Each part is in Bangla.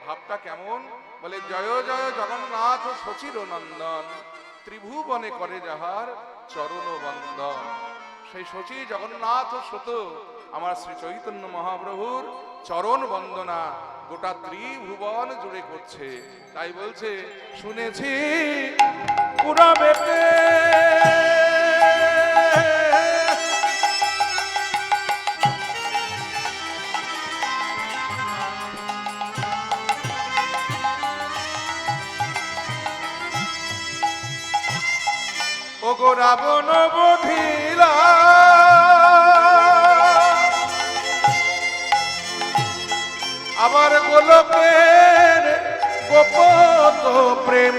ভাবটা কেমন? বলে জয় জয় জগন্নাথ সচির নন্দন, ত্রিভুবনে করে যাহার চরণ বন্দন। সেই সচি জগন্নাথ সত আমার শ্রী চৈতন্য মহাপ্রভুর চরণ বন্দনা গোটা ত্রিভুবন জুড়ে করছে। তাই বলছে শুনেছি পুরাবেতে ওগো রাবণ বধিরা আবার গোলকের গোপত প্রেম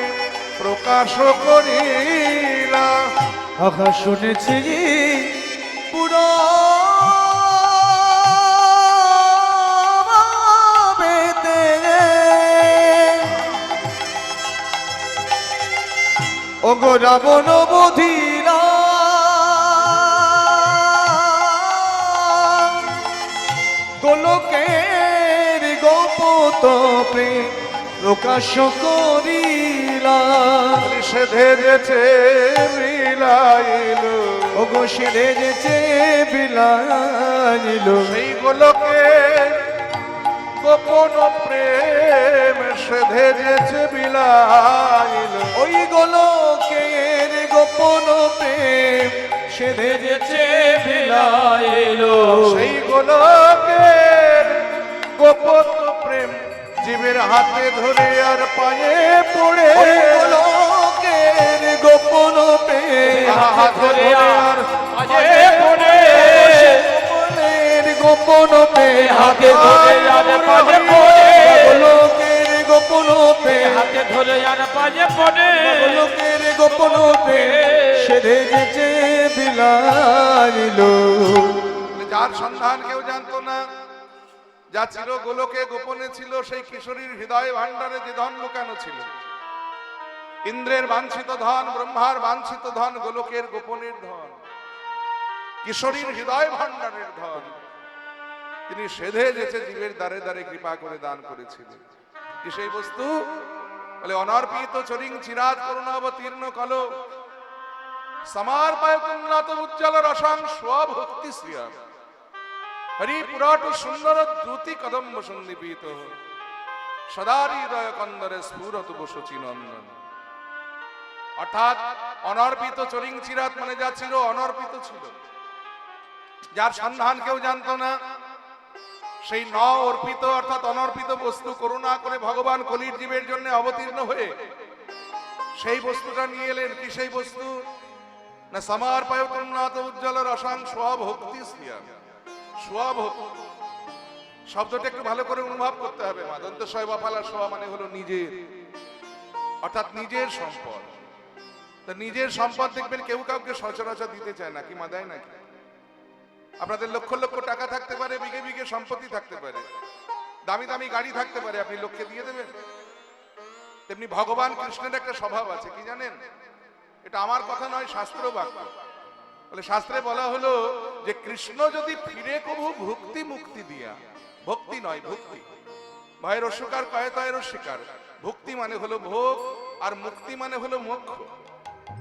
প্রকাশ করিলা। আহা শুনেছি পুরো বেদে ওগো রাবণ বধিরা গোলকের গোপত প্রেম প্রকাশ করিলা। সেধে যেছে বিলাইল ওগো সেধে যেছে বিলাইল সেই গোলকের গোপন প্রেম সেধে যেছে বিলাইল। ওই গোলকের গোপন প্রেম সেধে যেছে বিলাইল। সেই গোলকের গোপন প্রেম জীবের হাতে ধরে আর পায়ে পড়ে। ওই গোলকের গোপন প্রেম হাত ধরে আর পায়ে পড়ে। গোপনের গোপন প্রেম হাতে ধরে আর পায়ে পড়ে। গোলকের গোপন প্রেম হাতে ধরে আর পায়ে পড়ে। গোলকের গোপন প্রেম সেধে যেছে বিলাইল। যার সন্ধান কেউ জানতো না, যা ছিল গোলকে গোপনে ছিল, সেই কিশোরীর হৃদয় ভান্ডারে যে ধন লুকানো ছিল, ইন্দ্রের বাঞ্ছিত ধন, ব্রহ্মার বাঞ্ছিত ধন, গোলকের গোপনের ধন, কিশোরীর হৃদয় ভান্ডারের ধন, তিনি সেধে যেছে জীবের দ্বারে দ্বারে কৃপা করে দান করেছিলেন। কি সেই বস্তু? বলে অনর্পিত চরিং চিরাত করুণাবতীর্ণ কল সমার্পায় পুণ্যাত উজ্জ্বল রসাং স্বভক্তি শ্রিয়া হরি পুরাট সুন্দর দ্রুতি কদম্ব সন্নিপীত সদা হৃদয় কন্দরে স্ফুরত বসচি নন্দন। অর্থাৎ অনর্পিত চরিং চিরাত মানে যা ছিল অনর্পিত ছিল, যার সন্ধান কেউ জানতো না, সেই ন অর্পিত অর্থাৎ অনর্পিত বস্তু করুণা করে ভগবান কলির জীবের জন্য অবতীর্ণ হয়ে সেই বস্তুটা নিয়ে এলেন। কি সেই বস্তু? না সমার্পায় পুণ্যাত উজ্জ্বল রসাং স্বভক্তি শ্রিয়া। স্বভক্তি শব্দটা একটু ভালো করে অনুভব করতে হবে। মাদন্ত শয় বাফালা সোয়া মানে হলো নিজের, অর্থাৎ নিজের সম্পদ। তা নিজের সম্পদ দেখবেন কেউ কাউকে সচরাচর দিতে চায় না, কি মা দেয় নাকি? আপনাদের লক্ষ লক্ষ টাকা থাকতে পারে, বিঘে বিঘে সম্পত্তি থাকতে পারে, দামি দামি গাড়ি থাকতে পারে, আপনি লোককে দিয়ে দেবেন? তেমনি ভগবান কৃষ্ণের একটা স্বভাব আছে, কি জানেন? এটা আমার কথা নয়, শাস্ত্র বাক্য। বলে শাস্ত্রে বলা হলো যে কৃষ্ণ যদি ফিরে কবু ভক্তি মুক্তি দিয়া, ভক্তি নয় ভক্তি, ভয়ের অস্বীকার কয়তয়ের অস্বীকার, ভক্তি মানে হলো ভোগ আর মুক্তি মানে হলো মোক্ষ।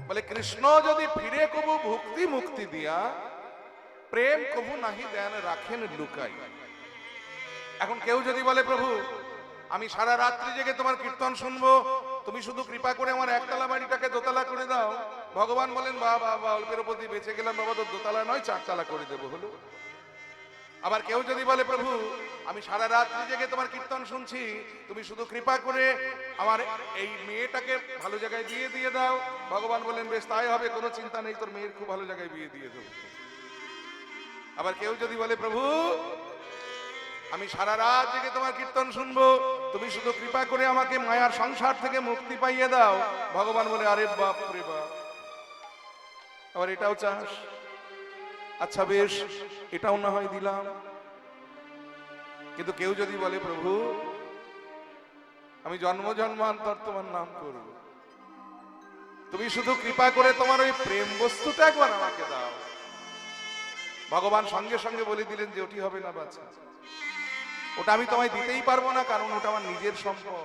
বলে কৃষ্ণ যদি ফিরে কবু ভক্তি মুক্তি দিয়া, প্রেম কবু নাহি দেন রাখেন লুকাই। এখন কেউ যদি বলে প্রভু আমি সারা রাত্রি জেগে তোমার কীর্তন শুনবো, তুমি শুধু কৃপা করে আমার একতলা বাড়িটাকে দোতলা করে দাও, ভগবান বলেন বাবা অল্পের উপর দিয়ে বেঁচে গেলাম বাবা, তো দোতলা নয় চারতলা করে দেবো, হলো। আবার কেউ যদি বলে প্রভু আমি সারা রাত্রি জেগে তোমার কীর্তন শুনছি, তুমি শুধু কৃপা করে আমার এই মেয়েটাকে ভালো জায়গায় বিয়ে দিয়ে দাও, ভগবান বলেন বেশ তাই হবে, কোনো চিন্তা নেই, তোর মেয়ের খুব ভালো জায়গায় বিয়ে দিয়ে দেবো। আবার কেউ যদি বলে প্রভু আমি সারা রাত জেগে তোমার কীর্তন শুনবো, তুমি শুধু কৃপা করে আমাকে মায়ার সংসার থেকে মুক্তি পাইয়ে দাও, ভগবান বলে আরে বাপ রে বাপ, আবার এটাও চাস? আচ্ছা বেশ, এটাও না হয় দিলাম। কিন্তু কেউ যদি বলে প্রভু আমি জন্ম জন্মান্তর তোমার নাম করব, তুমি শুধু কৃপা করে তোমার ওই প্রেম বস্তুটা একবার আমাকে দাও, ভগবান সঙ্গে সঙ্গে বলে দিলেন যে ওটি হবে না বাচ্চা। ওটা আমি তোমায় দিতেই পারবো না, কারণ ওটা আমার নিজের সম্পদ।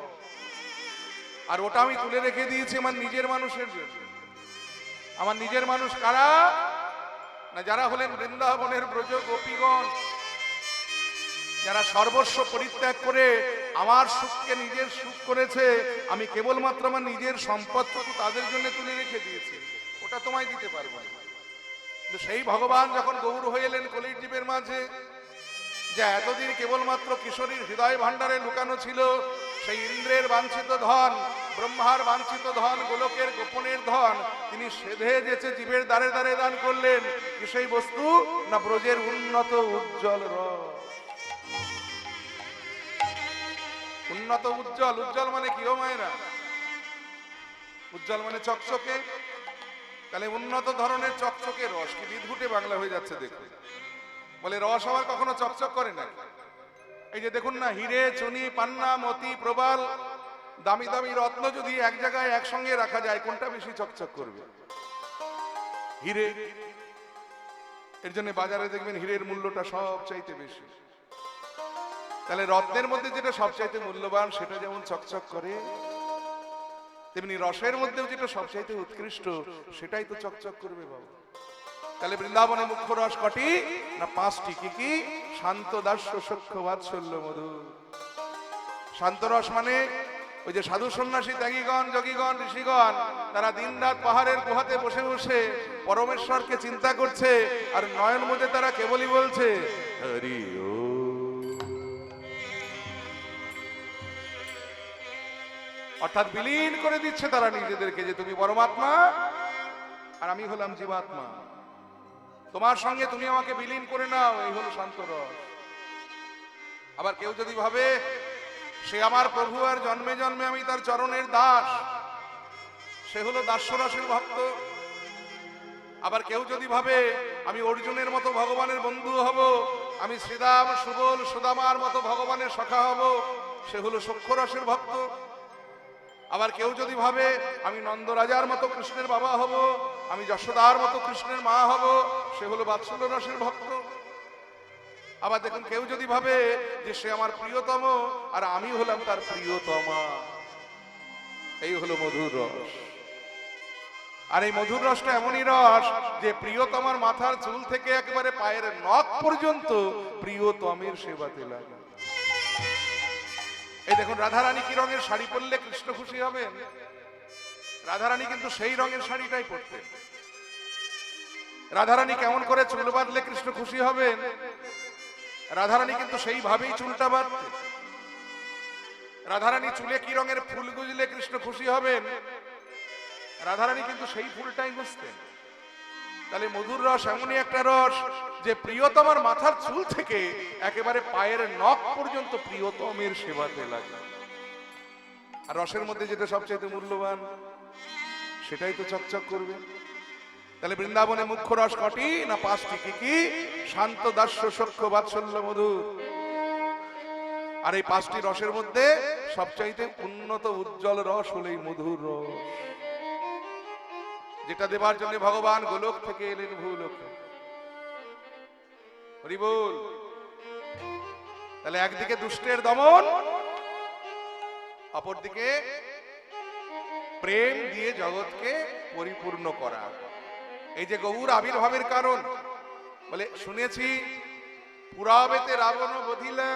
আর ওটা আমি তুলে রেখে দিয়েছি আমার নিজের মানুষের জন্য। আমার নিজের মানুষ কারা? না, যারা হলেন বৃন্দাবনের ব্রজ গোপীগণ, যারা সর্বস্ব পরিত্যাগ করে আমার সুখকে নিজের সুখ করেছে। আমি কেবলমাত্র আমার নিজের সম্পদটুকু তাদের জন্য তুলে রেখে দিয়েছি, ওটা তোমায় দিতে পারবো না। কিন্তু সেই ভগবান যখন গৌর হয়ে এলেন কলির জীবের মাঝে, যা এতদিন কেবলমাত্র কিশোরীর হৃদয় ভাণ্ডারে লুকানো ছিল, সেই ইন্দ্রের বাঞ্ছিত ধন, ব্রহ্মার বাঞ্ছিত ধন, গোলকের গোপনের ধন, তিনি সেধে যেচে জীবের দ্বারে দ্বারে দান করলেন। কি সেই বস্তু? না, ব্রজের উন্নত উজ্জ্বল রস। উন্নত উজ্জ্বল, উজ্জ্বল মানে কি ও মায়েরা? উজ্জ্বল মানে চকচকে। তাহলে উন্নত ধরনের চকচকে রস, কি বিদঘুটে বাংলা হয়ে যাচ্ছে দেখুন। বলে রস আবার কখনো চকচক করে না। এই যে দেখুন না, হিরে, চুনি, পান্না, মতি, প্রবাল, দামি দামি রত্ন যদি এক জায়গায় একসঙ্গে রাখা যায়, কোনটা বেশি চকচক করবে? হিরে। এর জন্য বাজারে দেখবেন হীরের মূল্যটা সবচাইতে বেশি। তাহলে রত্নের মধ্যে যেটা সবচাইতে মূল্যবান, সেটা যেমন চকচক করে, তেমনি রসের মধ্যেও যেটা সবচাইতে উৎকৃষ্ট, সেটাই তো চকচক করবে বাবা। তাহলে বৃন্দাবনে মুখ্য রস কটি? না, 5টি। কি কি? শান্ত, দাস্য, সখ্য, বাৎসল্য, মধু। শান্ত রস মানে ওই যে সাধু সন্ন্যাসী, ত্যাগীগণ, যোগীগণ, ঋষিগণ, তারা দিনরাত পাহাড়ের গুহাতে বসে বসে পরমেশ্বরকে চিন্তা করছে, আর নয়ন মুজে তারা কেবলই বলছে হরি ও। অর্থাৎ বিলীন করে দিচ্ছে তারা নিজেদেরকে, যে তুমি পরমাত্মা আর আমি হলাম জীবাত্মা, তোমার সঙ্গে তুমি আমাকে বিলীন করে নাও। এই হলো শান্ত রস। আবার কেউ যদি ভাবে সে আমার প্রভু আর জন্মে জন্মে আমি তার চরণের দাস, সে হলো দাস্যরসের ভক্ত। আবার কেউ যদি ভাবে আমি অর্জুনের মতো ভগবানের বন্ধু হব, আমি শ্রীরাম, সুবল, সুদামার মতো ভগবানের সখা হব, সে হলো সখ্যরসের ভক্ত। আবার কেউ যদি ভাবে আমি নন্দরাজার মতো কৃষ্ণের বাবা হব, আমি যশোদার মতো কৃষ্ণের মা হব, সে হলো বাৎসল্য রসের ভক্ত। আবার দেখুন, কেউ যদি ভাবে যে সে আমার প্রিয়তম আর আমি হলাম তার প্রিয়তমা, এই হলো মধুর রস। আর এই মধুর রসটা এমনই রস যে প্রিয়তমার মাথার চুল থেকে একেবারে পায়ের নখ পর্যন্ত প্রিয়তমের সেবাতে লাগে। এই দেখুন, রাধারানী কি রঙের শাড়ি পরলে কৃষ্ণ খুশি হবেন? রাধারানী কিন্তু সেই রঙের শাড়িটাই পরতেন। রাধারানী কেমন করে চুল বাঁধলে কৃষ্ণ খুশি হবেন? রাধারানী কিন্তু সেইভাবেই চুলটা বাঁধতেন। রাধারানী চুলে কি রঙের ফুল গুজলে কৃষ্ণ খুশি হবেন? রাধারানী কিন্তু সেই ফুলটাই গুজতেন। তাহলে মধুর রস এমনই একটা রস যে প্রিয়তমার মাথার চুল থেকে একেবারে পায়ের নখ পর্যন্ত প্রিয়তমের সেবাতে লাগে। আর রসের মধ্যে যেটা সবচেয়ে মূল্যবান, সেটাই তো চকচক করবে। তাহলে বৃন্দাবনে মুখ্য রস কটি? না, 5টি। কি কি? শান্ত, দাস্য, সখ্য, বাৎসল্য, মধুর। আর এই 5টি রসের মধ্যে সবচাইতে উন্নত উজ্জ্বল রস হলো এই মধুর রস, যেটা দেবার জন্য ভগবান গোলক থেকে এলেন ভূলোকে। হরি বল। তাহলে একদিকে দুষ্টের দমন, অপরদিকে প্রেম দিয়ে জগৎকে পরিপূর্ণ করা। এই যে গৌর আবির্ভাবের কারণ, বলে শুনেছি পুরাবেতে রাবণ বধিলা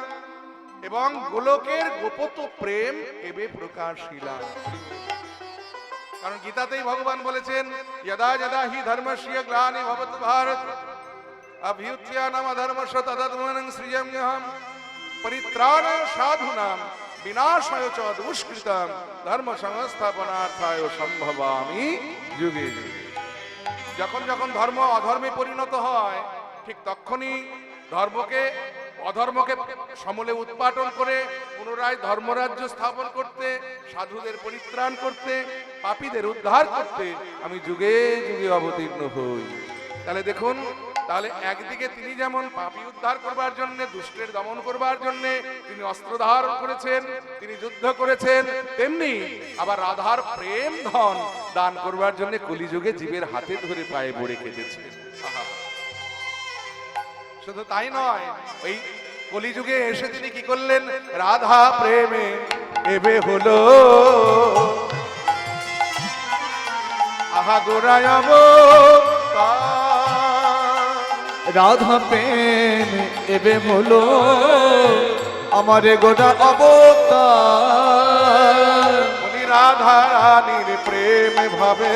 এবং গোলকের গোপত প্রেম এবে প্রকাশিলা। কারণ গীতাতেই ভগবান বলেছেন যদা যদা হি ধর্মস্য গ্লানি ভবতু ভারত অভ্যুত্থানম অধর্মস্য তদাত্মনং সৃজাম্যহম পরিত্রাণায় সাধূনাং বিনাশায় চ দুষ্কৃতং ধর্ম সংস্থাপনার্থায় সম্ভবামি যুগে যুগে। যখন যখন ধর্ম অধর্মে পরিণত হয়, ঠিক তখনই ধর্মকে অধর্মকে সমূলে উৎপাটন করে পুনরায় ধর্মরাজ্য স্থাপন করতে, সাধুদের পরিত্রাণ করতে, পাপীদের উদ্ধার করতে আমি যুগে যুগে অবতীর্ণ হই। তাহলে দেখুন, তাহলে একদিকে তিনি যেমন পাপী উদ্ধার করবার জন্য, দুষ্টের দমন করবার জন্য তিনি অস্ত্র ধারণ করেছেন, তিনি যুদ্ধ করেছেন, তেমনি আবার রাধার প্রেম ধন দান করবার জন্য কলিযুগে জীবের হাতে ধরে পায়ে পড়ে কেঁদেছেন। শুধু তাই নয়, ওই কলিযুগে এসে তিনি কি করলেন? রাধা প্রেমে এবে হলো আহা গোড়ায় রাধা প্রেম এবে হলো আমারে গোটা অবতার। উনি রাধা রানীর প্রেম ভাবে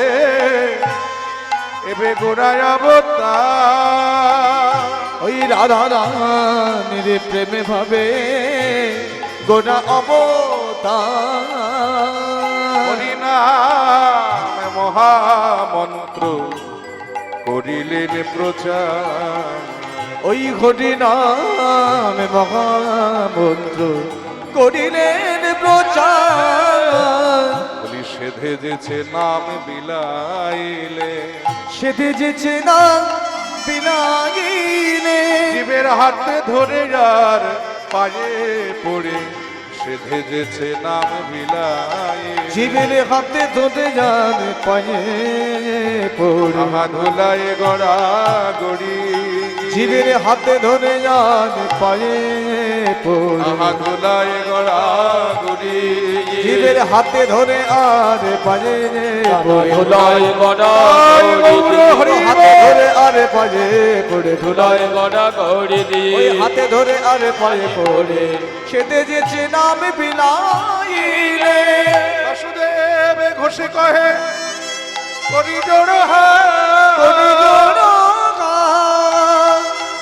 এবে গোড়ায় অবতার। ওই রাধা রানীর প্রেমে ভাবে গোটা অবতার। হরিনাম মহামন্ত্র করিলেন প্রচার। ওই ঘটি নাম মহামন্ত্র করিলেন প্রচার। বলি সেধে যেছে নাম বিলাইলে, সেধে যেছে নাম বিলাইলে। জীবের হাতে ধরে যার পায়ে পড়ে সেধে যেছে নাম বিলাইলে। জীবের হাতে ধরে যান পায়ে পড়ে আহা ধুলায় গড়া গড়ি। জীবের হাতে ধরে যান পায়ে পড়ে আহা ধুলায় গড়া গড়ি। জীবের হাতে ধরে আর পায়ে পড়ে ধুলায় গড়া হরি হাতে ধরে আর পায়ে পড়ে ধুলায় গড়া গড়ি দি ওই হাতে ধরে আর পায়ে পড়ে সেতে যেছে নাম বিলাইলে। বাসুদেব ঘোষে কহে করি জোড়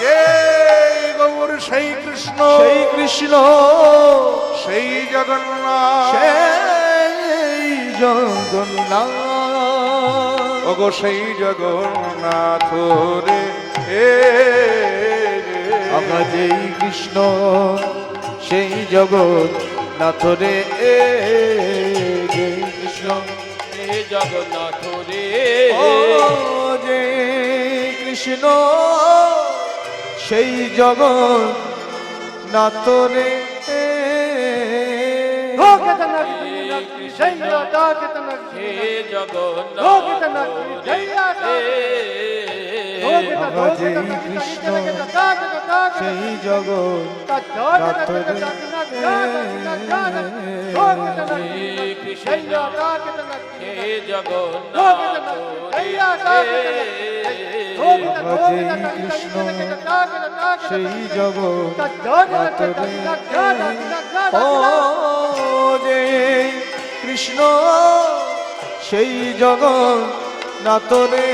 যে গৌর সেই কৃষ্ণ সেই কৃষ্ণ সেই জগন্নাথ সেই জগন্নাথ ওগো সেই জগন্নাথ রে এ আমরা যেই কৃষ্ণ সেই জগন্নাথ রে যেই কৃষ্ণ হে জগন্নাথ রে ও যে কৃষ্ণ সেই জগন্নাথ রে হে জগন্নাথ রে আমরা যেই কৃষ্ণ সেই জগন্নাথ রে কৃষ্ণ হে জগন্নাথ আমরা যেই কৃষ্ণ সেই জগন্নাথ রে ও যে কৃষ্ণ সেই জগন্নাথ রে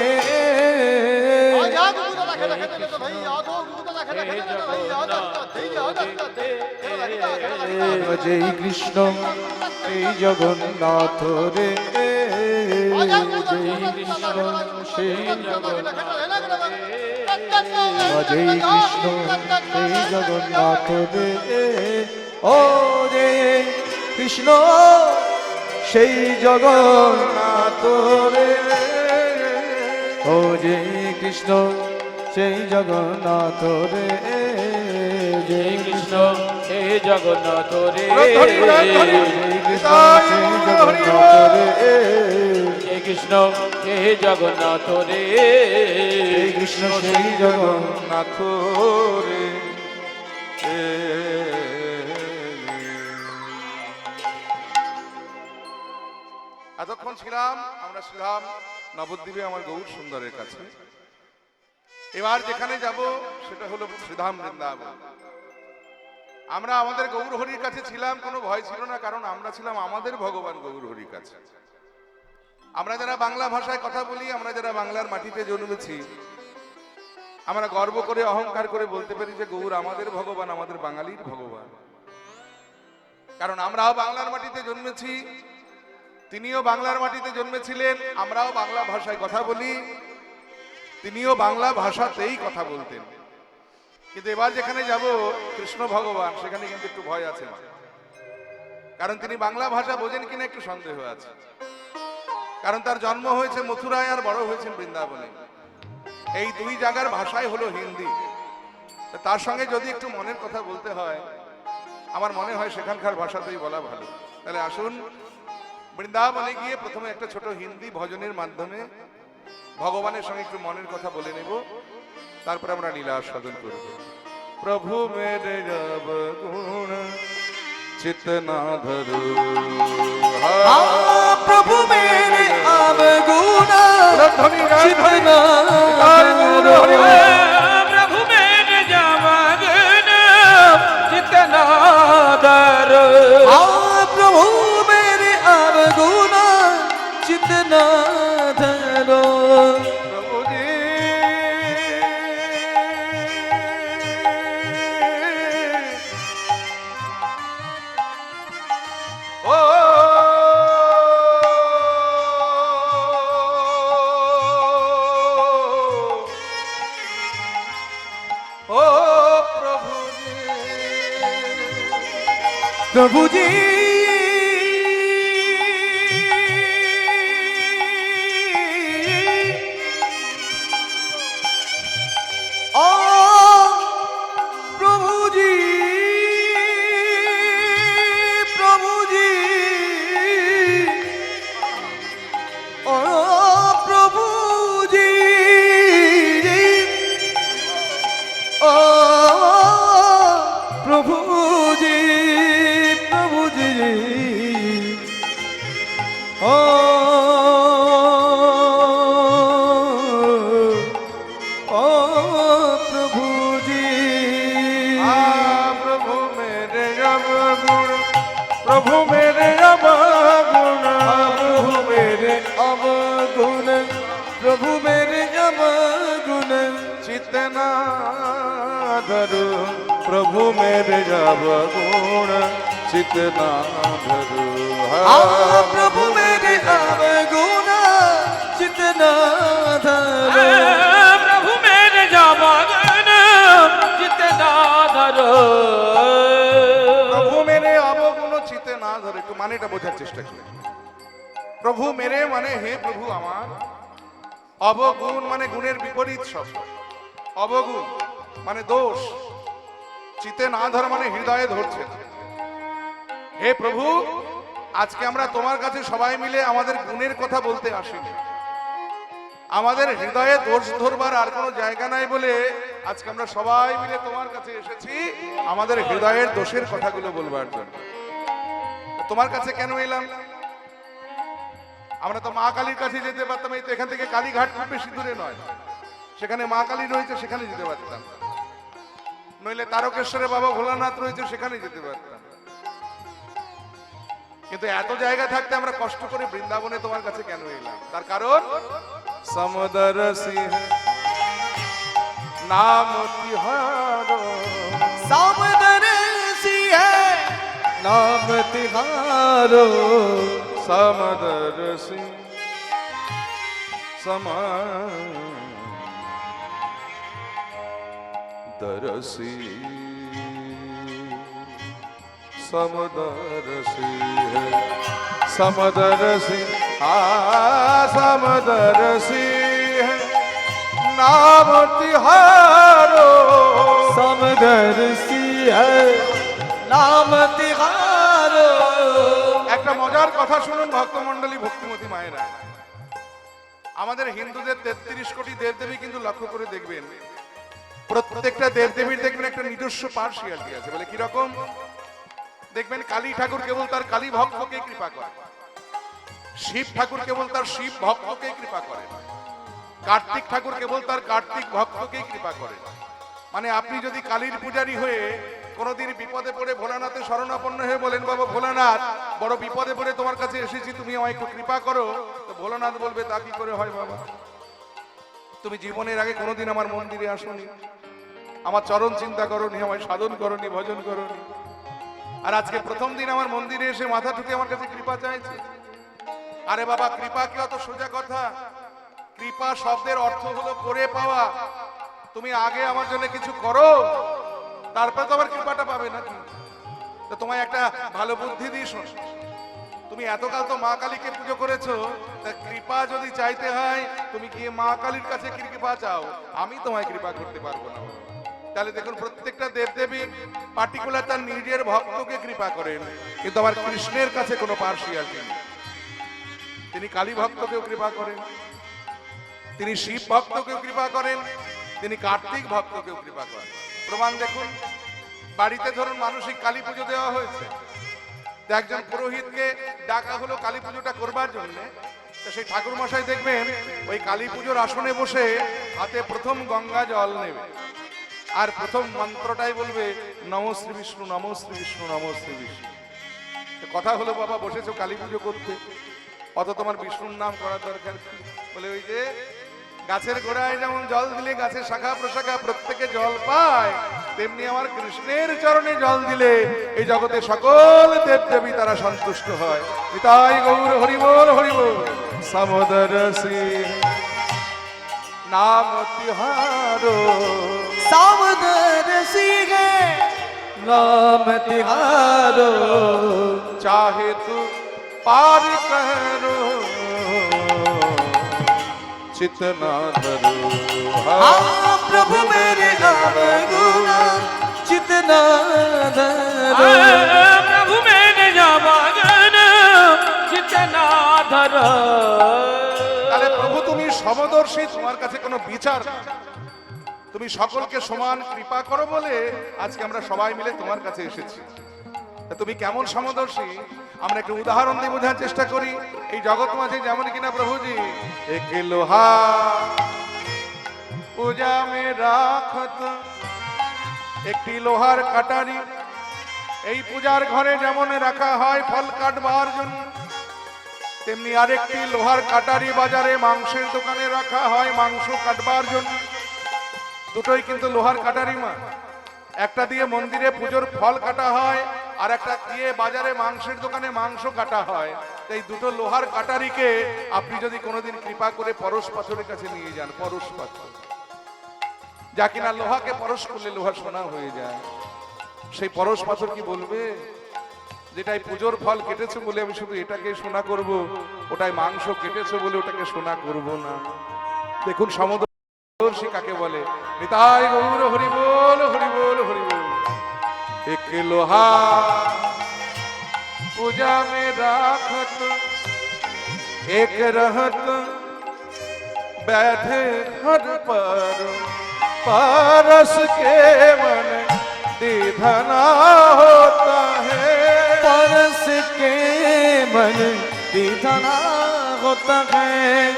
যেই কৃষ্ণ সেই জগন্নাথ রে যেই কৃষ্ণ সেই যেই কৃষ্ণ সেই জগন্নাথ রে ও রে কৃষ্ণ সেই জগন্নাথ রে ও যে কৃষ্ণ সেই জগন্নাথ রে জয় কৃষ্ণ হে জগন্নাথ রে জয় কৃষ্ণ সেই জগন্নাথ রে জয় কৃষ্ণ হে জগন্নাথ রে জয় কৃষ্ণ সেই জগন্নাথ জগন্নাথ রে এতক্ষণ ছিলাম আমরা ছিলাম নবদ্বীপে আমার গৌর সুন্দরের কাছে। এবার যেখানে যাব সেটা হলো শ্রীধাম বৃন্দাবন। আমরা আমাদের গৌর হরির কাছে ছিলাম, কোনো ভয় ছিল না, কারণ আমরা ছিলাম আমাদের ভগবান গৌর হরির কাছে। আমরা যারা বাংলা ভাষায় কথা বলি, আমরা যারা বাংলার মাটিতে জন্মেছি, আমরা গর্ব করে অহংকার করে বলতে পারি যে গৌর আমাদের ভগবান, আমাদের বাঙালির ভগবান। কারণ আমরাও বাংলার মাটিতে জন্মেছি, তিনিও বাংলার মাটিতে জন্মেছিলেন, আমরাও বাংলা ভাষায় কথা বলি, তিনিও বাংলা ভাষাতেই কথা বলতেন। কিন্তু এবার যেখানে যাব কৃষ্ণ ভগবান, সেখানে কিন্তু একটু ভয় আছে, কারণ তিনি বাংলা ভাষা বোঝেন কিনা একটু সন্দেহ আছে। কারণ তার জন্ম হয়েছে মথুরায় আর বড় হয়েছেন বৃন্দাবনে। এই দুই জায়গার ভাষাই হলো হিন্দি। তার সঙ্গে যদি একটু মনের কথা বলতে হয়, আমার মনে হয় সেখানকার ভাষাতেই বলা ভালো। তাহলে আসুন বৃন্দাবনে গিয়ে প্রথমে একটা ছোট হিন্দি ভজনের মাধ্যমে ভগবানের সঙ্গে একটু মনের কথা বলে নেব, তারপর আমরা লীলা আস্বাদন করব। प्रभु मेरे जब गुण चित ना धरू प्रभु मेरे अवगुण चित ना धरो। प्रभु मेरे जमगन जितना दर प्रभु मेरे अवगुण चित ना धरो। प्रभु जी ओ प्रभु प्रभु जी ओ प्रभु जी प्रभु जी ओ प्रभु जी ओ प्रभु जी प्रभु जी ओ प्रभु जी प्रभु मेरे अवगुण प्रभु मेरे अवगुण प्रभु मेरे अवगुण प्रभु मेरे अवगुण चितना धरू प्रभु मेरे अवगुण चितना धरू प्रभु मेरे अवगुण चितना धरो। प्रभु मेरे जमगन जितना दर প্রভু মেরে অবগুণ চিতে না ধরে একটু মানেটা বোঝার চেষ্টা করি প্রভু মেরে মানে হে প্রভু আমার অবগুণ মানে গুণের বিপরীত শব্দ অবগুণ মানে দোষ চিতে না ধর মানে হৃদয়ে ধরছে না। হে প্রভু আজকে আমরা তোমার কাছে সবাই মিলে আমাদের গুণের কথা বলতে আসিনি আমাদের হৃদয়ে দোষ ধরবার আর কোনো জায়গা নাই বলে আজকে আমরা সবাই মিলে তোমার কাছে এসেছি আমাদের হৃদয়ের দোষের কথাগুলো বলবার জন্য। তোমার কাছে কেন এলাম? আমরা তো মা কালীর কাছে যেতে পারতাম, এই তো এখান থেকে কালীঘাট খুব বেশি দূরে নয়, সেখানে মা কালী রয়েছে সেখানে যেতে পারতাম, নইলে তারকেশ্বরে বাবা ভোলানাথ রয়েছে সেখানে যেতে পারতাম। কিন্তু এত জায়গা থাকতে আমরা কষ্ট করে বৃন্দাবনে তোমার কাছে কেন এলাম? তার কারণ সমুদর সিংহ নাম তিহারো समदर्शी है नाम तिहारो समदर सिंह दरसी समदरसी है समदरसी समदरसी है नाम तिहारो समदर्शी है नाम तिहारो। একটা মজার কথা শুনুন ভক্তমণ্ডলী ভক্তিমতী মায়েরা, আমাদের হিন্দুদের 33 কোটি দেবদেবী কিন্তু লক্ষ্য করে দেখবেন প্রত্যেকটা দেবদেবীর দেখবেন একটা নিজস্ব পার্সিয়ালিটি আছে। বলে কি রকম? দেখবেন কালী ঠাকুর কেবল তার কালী ভক্তকে কৃপা করে, শিব ঠাকুর কেবল তার শিব ভক্তকে কৃপা করে, কার্তিক ঠাকুর কেবল তার কার্তিক ভক্তকে কৃপা করে। মানে আপনি যদি কালীর পূজারী হয়ে কোনোদিন বিপদে পড়ে ভোলানাথের শরণাপন্ন হয়ে বলেন বাবা ভোলানাথ বড় বিপদে পড়ে তোমার কাছে এসেছি, তুমি আমায় একটু কৃপা করো, তো ভোলানাথ বলবে তা কি করে হয় বাবা? তুমি জীবনের আগে কোনোদিন আমার মন্দিরে আসোনি, আমার চরণ চিন্তা করোনি, আমায় সাধন করোনি, ভজন করোনি, আর আজকে প্রথম দিন আমার মন্দিরে এসে মাথা ঠুকে আমার কাছে কৃপা চাইছে। আরে বাবা কৃপা কি অত সোজা কথা? কৃপা শব্দের অর্থ হলো করে পাওয়া। তুমি আগে আমার জন্য কিছু করো, তারপরে তো আবার কৃপাটা পাবে নাকি? তো তোমায় একটা ভালো বুদ্ধি দিই, শোন, তুমি এতকাল তো মা কালীকে পুজো করেছো, তা কৃপা যদি চাইতে হয় তুমি গিয়ে মা কালীর কাছে কৃপা চাও, আমি তোমায় কৃপা করতে পারবো না। তাহলে দেখুন প্রত্যেকটা দেবদেবী পার্টিকুলার তার নিজের ভক্তকে কৃপা করেন, কিন্তু আমার কৃষ্ণের কাছে কোনো পার্সিয়ালিটি নেই। তিনি কালী ভক্তকেও কৃপা করেন, তিনি শিব ভক্তকেও কৃপা করেন, তিনি কার্তিক ভক্তকেও কৃপা করেন। প্রমাণ দেখুন, বাড়িতে ধরুন মানসিক কালী পুজো দেওয়া হয়েছে, তো একজন পুরোহিতকে ডাকা হলো কালী পুজোটা করবার জন্য। তো সেই ঠাকুর মশাই দেখবেন ওই কালী পুজোর আসনে বসে হাতে প্রথম গঙ্গা জল নেবে, আর প্রথম মন্ত্রটাই বলবে নমঃ শ্রী বিষ্ণু, নমঃ শ্রী বিষ্ণু, নমঃ শ্রী বিষ্ণু। তো কথা হলো, বাবা বসেছো কালী পুজো করতে, অত তোমার বিষ্ণুর নাম করার দরকার কি? বলে ওই যে গাছের গোড়ায় যেমন জল দিলে গাছের শাখা প্রশাখা প্রত্যেকে জল পায়, তেমনি আমার কৃষ্ণের চরণে জল দিলে এই জগতে সকল দেবদেবী তারা সন্তুষ্ট হয়। নিতাই গৌর হরিবোল হরিবোল। সমুদর সিং নাম তিহারো, सावधान सीखे नाम तिहारो, चाहे तू पार करो चितना धरो। हाँ प्रभु मेरे अवगुणा चितना धरो, प्रभु मेरे जावागन जितना धरो। তাহলে প্রভু তুমি সমদর্শী, তোমার কাছে কোনো বিচার না, তুমি সকলকে সমান কৃপা করো বলে আজকে আমরা সবাই মিলে তোমার কাছে এসেছি। তা তুমি কেমন সমদর্শী আমরা একটু উদাহরণ দিয়ে বোঝার চেষ্টা করি। এই জগৎ মাঝে যেমন কিনা প্রভুজি এক লোহা পূজা মে রাখত, একটি লোহার কাটারি এই পূজার ঘরে যেমন রাখা হয় ফল কাটবার জন্য, তেমনি আরেকটি লোহার কাটারি বাজারে মাংসের দোকানে রাখা হয় মাংস কাটবার জন্য। দুটোই কিন্তু লোহার কাটারি মা, একটা দিয়ে মন্দিরে পুজোর ফল কাটা হয়, আর একটা দিয়ে বাজারে মাংসের দোকানে মাংস কাটা হয়। এই দুটো লোহার কাটারিকে আপনি যদি কোনোদিন কৃপা করে পরশ পাথরের কাছে নিয়ে যান, পরশ পাথর যা কিনা লোহাকে পরশ করলে লোহা সোনা হয়ে যায়, সেই পরশ পাথর কি বলবে যেটাই পুজোর ফল কেটেছে বলে আমি শুধু এটাকে সোনা করব, ওটাই মাংস কেটেছে বলে ওটাকে সোনা করব না। দেখুন সমদর্শী কাকে বলে। নিতাই গৌর হরিবোল হরিবোল হরিবোল। এক লোহা पूजा में राखत एक रहत बैठे घर पर पारस के मन दीधना होता है परस के मन दीधना होता है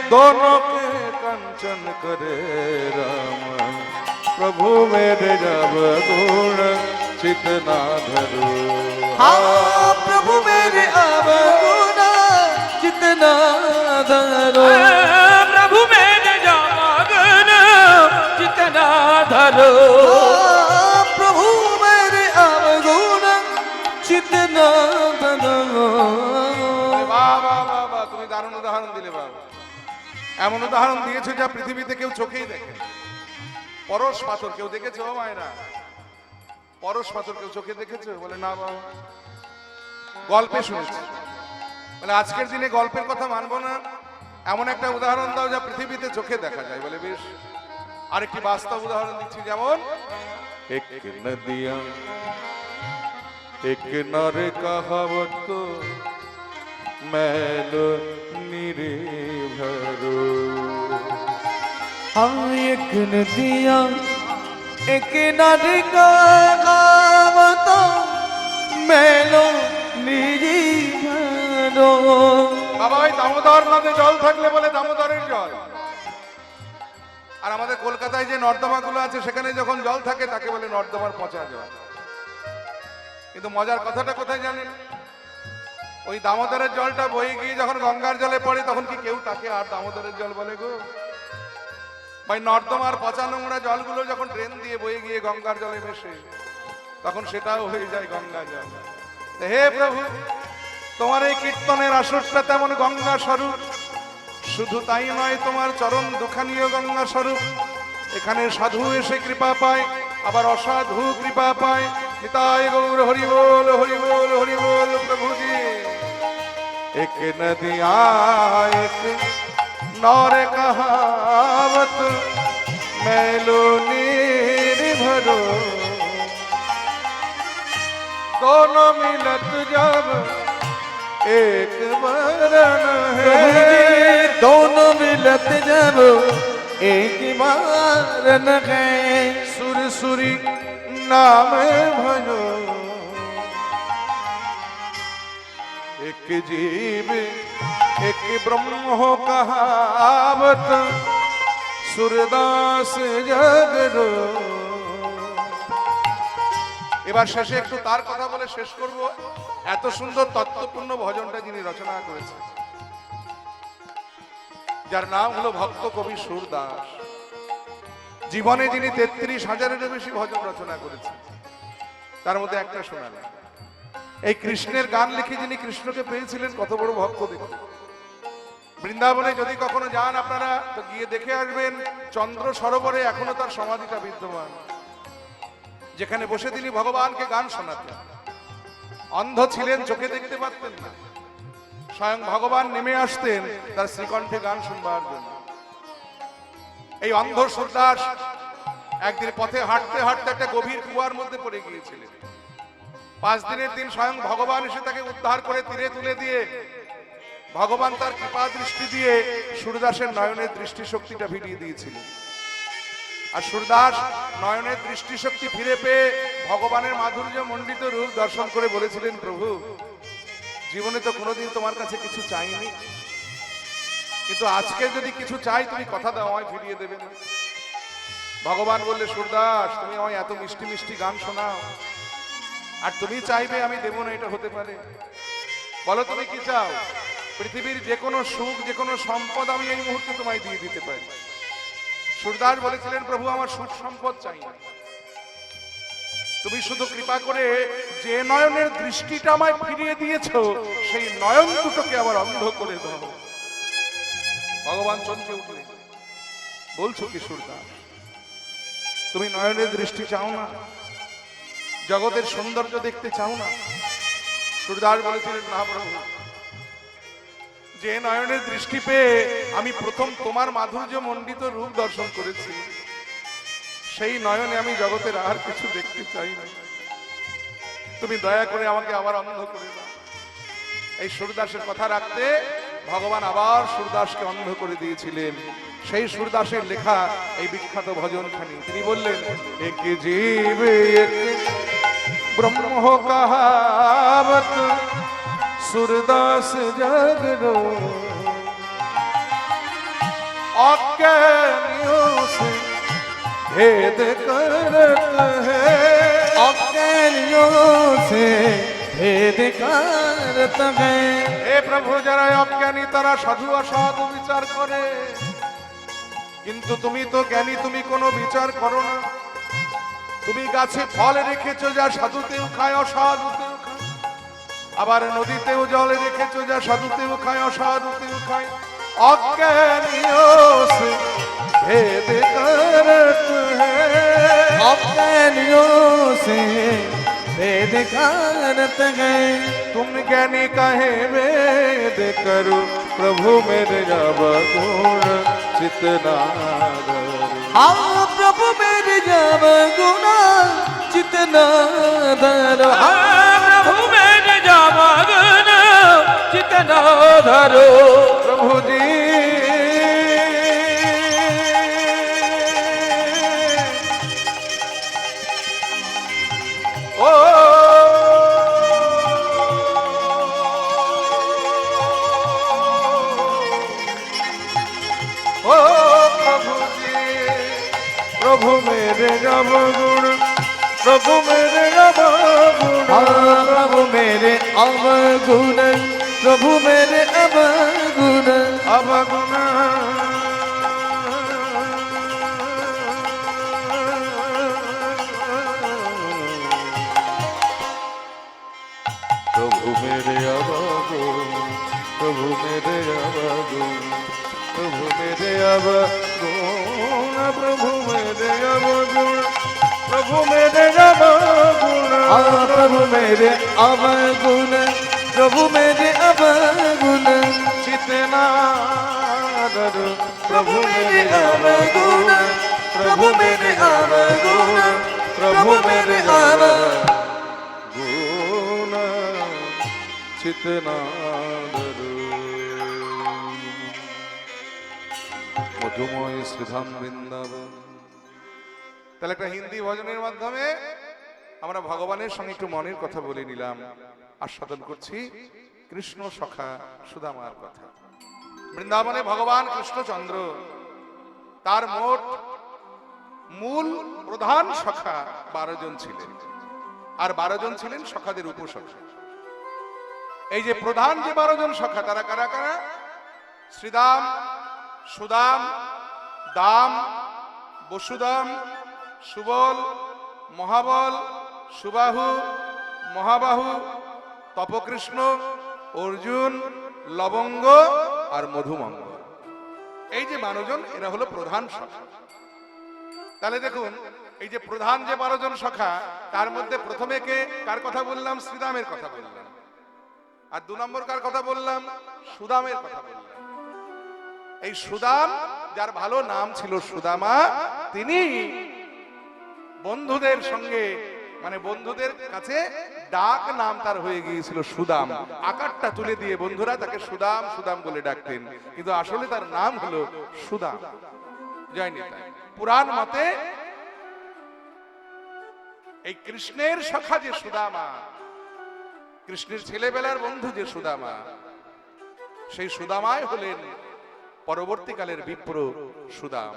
दोनों के कंचन करे राम प्रभु मेरे जब गुण चितना धरो हाँ प्रभु मेरे अवगुणा जितना धरो प्रभु मेरे जावागन जितना धरो हाँ प्रभु मेरे अवगुणा जितना धरो বাবা বাবা তুমি দারুণ উদাহরণ দিলে বাবা। এমন উদাহরণ দিয়েছো যা পৃথিবীতে কেউ চোখেই দেখে। পরশ পাথর কেউ দেখেছো মায়েরা? পরশ পাথর কেউ চোখে দেখেছো? বলে না বাবা, গল্পে শুনেছি। বলে আজকের দিনে গল্পের কথা মানবো না, এমন একটা উদাহরণ দাও যা পৃথিবীতে চোখে দেখা যায়। বলে বেশ, আরেকটি বাস্তব উদাহরণ দিচ্ছি। যেমন এক নদিয়া এক নরে কাহাবত मैलो निरेभरो हाँ एक नदिया एक नदी का गावतो मेलो निजी भरो বাবা ওই দামোদর নদে জল থাকলে বলে দামোদরের জল, আর আমাদের কলকাতায় যে নর্দমাগুলো আছে সেখানে যখন জল থাকে তাকে বলে নর্দমার পচা জল। কিন্তু মজার কথাটা কোথায় জানেন? ওই দামোদরের জলটা বয়ে গিয়ে যখন গঙ্গার জলে পড়ে তখন কি কেউ তাকে আর দামোদরের জল বলে গো? ভাই নর্দমার পচা নোংরা জলগুলো যখন ড্রেন দিয়ে বয়ে গিয়ে গঙ্গার জলে মেশে তখন সেটাও হয়ে যায় গঙ্গা জল। হে প্রভু, তোমার এই কীর্তনের আসরটা তেমন গঙ্গা স্বরূপ। শুধু তাই নয়, তোমার চরণ দুখানীয় গঙ্গা স্বরূপ। এখানে সাধু এসে কৃপা পায়, আবার অসাধু কৃপা পায়। নিতাই গৌর হরিবোল হরিবোল হরিবোল। প্রভুজি एक नदिया एक नौर कहावत मैलो नीर भरो दोनों मिलत जब एक बरन है दोनों मिलत जब एक बारन है सुर सुरी नाम भजो एक जीव एक ब्रह्म हो कहावत सूरदास जगरो। এবার শেষে একটু তার কথা বলে শেষ করব। এত সুন্দর তত্ত্বপূর্ণ ভজনটা যিনি রচনা করেছেন, যার নাম হলো ভক্ত কবি সুরদাস। জীবনে যিনি 33,000-এরও বেশি ভজন রচনা করেছেন, তার মধ্যে একটা শোনালেন। এই কৃষ্ণের গান লিখে যিনি কৃষ্ণকে পেয়েছিলেন, কত বড় ভক্ত দেখুন। বৃন্দাবনে যদি কখনো যান আপনারা, তো গিয়ে দেখে আসবেন চন্দ্র সরোবরে এখনো তার সমাধিটা বিদ্যমান, যেখানে বসে তিনি ভগবানকে গান শোনাতেন। অন্ধ ছিলেন, চোখে দেখতে পারতেন না, স্বয়ং ভগবান নেমে আসতেন তার শ্রীকণ্ঠে গান শুনবার জন্য। এই অন্ধ সুরদাস একদিন পথে হাঁটতে হাঁটতে একটা গভীর কুয়ার মধ্যে পড়ে গিয়েছিলেন। 5 দিনের দিন স্বয়ং ভগবান এসে তাকে উদ্ধার করে তীরে তুলে দিয়ে ভগবান তার কৃপা দৃষ্টি দিয়ে সুরদাসের নয়নের দৃষ্টিশক্তিটা ফিরিয়ে দিয়েছিলেন। আর সুরদাস নয়নের দৃষ্টিশক্তি ফিরে পেয়ে ভগবানের মাধুর্য মণ্ডিত রূপ দর্শন করে বলেছিলেন, প্রভু জীবনে তো কোনোদিন তোমার কাছে কিছু চাইনি, কিন্তু আজকে যদি কিছু চাই তুমি কথা দাও আমায় ফিরিয়ে দেবে না। ভগবান বললে, সুরদাস তুমি আমায় এত মিষ্টি মিষ্টি গান শোনাও, আর তুমি চাইবে আমি দেব না, এটা হতে পারে? বলো তুমি কি চাও? পৃথিবীর যে কোনো সুখ, যে কোনো সম্পদ আমি এই মুহূর্তে তোমায় দিয়ে দিতে পারি। সুরদাস বলেছিলেন, প্রভু আমার সুখ সম্পদ চাই না, তুমি শুধু কৃপা করে যে নয়নের দৃষ্টিটা আমায় ফিরিয়ে দিয়েছো, সেই নয়ন দুটোকে আবার অন্ধ করে দাও। ভগবান চমকে উঠলেন, বলছো কি সুরদাস, তুমি নয়নের দৃষ্টি চাও না, জগতের সৌন্দর্য দেখতে চাও না? সুরদাস বলেছিলেন, না প্রভু, যে নয়নের দৃষ্টি পেয়ে আমি প্রথম তোমার মাধুর্য মণ্ডিত রূপ দর্শন করেছি, সেই নয়নে আমি জগতের আর কিছু দেখতে চাই না, তুমি দয়া করে আমাকে আবার অন্ধ করে দাও। এই সুরদাসের কথা রাখতে ভগবান আবার সুরদাসকে অন্ধ করে দিয়েছিলেন। সেই সুরদাসের লেখা এই বিখ্যাত ভজনখানি। তিনি বললেন, এক জীব এক ব্রহ্ম হো কহাবত सूरदास जगरो अज्ञानियों से भेद करत है, অজ্ঞানিयों से भेद करत है। हे प्रभु যারা অজ্ঞানী তারা সাধু অসাধু বিচার করে, কিন্তু তুমি তো জ্ঞানী, তুমি কোনো বিচার করো না। তুমি গাছে ফল রেখেছো, যা সাধুতেও খায় অসাধুতেও খায়, আবার নদীতেও জল রেখেছো, যা সাধুতেও খায় অসাধুতেও খায়। অজ্ঞানিयों से भेद करत है, অজ্ঞানিयों से भेद करत है। तुम ज्ञानी कहे वेद करो, प्रभु मेरे जब गुण चितना हाँ प्रभु मेरे जब गुना चितना धरो, प्रभु मेरे जामगन चितना धरो। प्रभु जी ओ प्रभु जी, प्रभु मेरे जब गुण, प्रभु मेरे जब गुण, हाँ प्रभु मेरे अवगुण, प्रभु मेरे अवगुण, अवगुण प्रभु मेरे अवगुण, प्रभु मेरे अवगुण, प्रभु मेरे अवगुण, प्रभु मेरे अवगुण, प्रभु मेरे अवगुण, हाँ प्रभु मेरे अवगुण, प्रभु मेरे अवगुण, चितना धरो, प्रभु मेरे अवगुण, प्रभु मेरे अवगुण, प्रभु मेरे अवगुण, चितना धरो। মধুময় শ্রীধাম বৃন্দাবন। তাহলে একটা হিন্দি ভজনের মাধ্যমে আমরা ভগবানের সঙ্গে একটু মনের কথা বলে নিলাম, আস্বাদন করছি কৃষ্ণ সখা সুদামার কথা। বৃন্দাবনে ভগবান কৃষ্ণচন্দ্র তার মোট মূল প্রধান সখা 12 জন ছিলেন, আর 12 জন ছিলেন সখাদের উপসখা। এই যে প্রধান যে 12 জন সখা, তারা কারা কারা? শ্রীদাম, সুদাম, দাম, বসুদাম, সুবল, মহাবল, সুবাহু, মহাবাহু, তপকৃষ্ণ, অর্জুন, লবঙ্গ আর মধুমঙ্গ। এই যে 12 জন, এরা হলো প্রধান সখা। তাহলে দেখুন, এই যে প্রধান যে 12 জন সখা, তার মধ্যে প্রথমে কে কার কথা বললাম? শ্রীদামের কথা বললাম। আর 2 নম্বর কার কথা বললাম? সুদামের কথা বললাম। এই সুদাম, যার ভালো নাম ছিল সুদামা, তিনি বন্ধুদের সঙ্গে, মানে বন্ধুদের কাছে ডাক নাম তার হয়ে গিয়েছিল সুদাম। আকারটা তুলে দিয়ে বন্ধুরা তাকে সুদাম সুদাম বলে ডাকতেন, কিন্তু আসলে তার নাম হলো সুদাম। জয় নিতাই। পুরাণ মতে এই কৃষ্ণের সখা যে সুদামা, কৃষ্ণের ছেলেবেলার বন্ধু যে সুদামা, সেই সুদামাই হলেন পরবর্তীকালের বিপ্র সুদাম।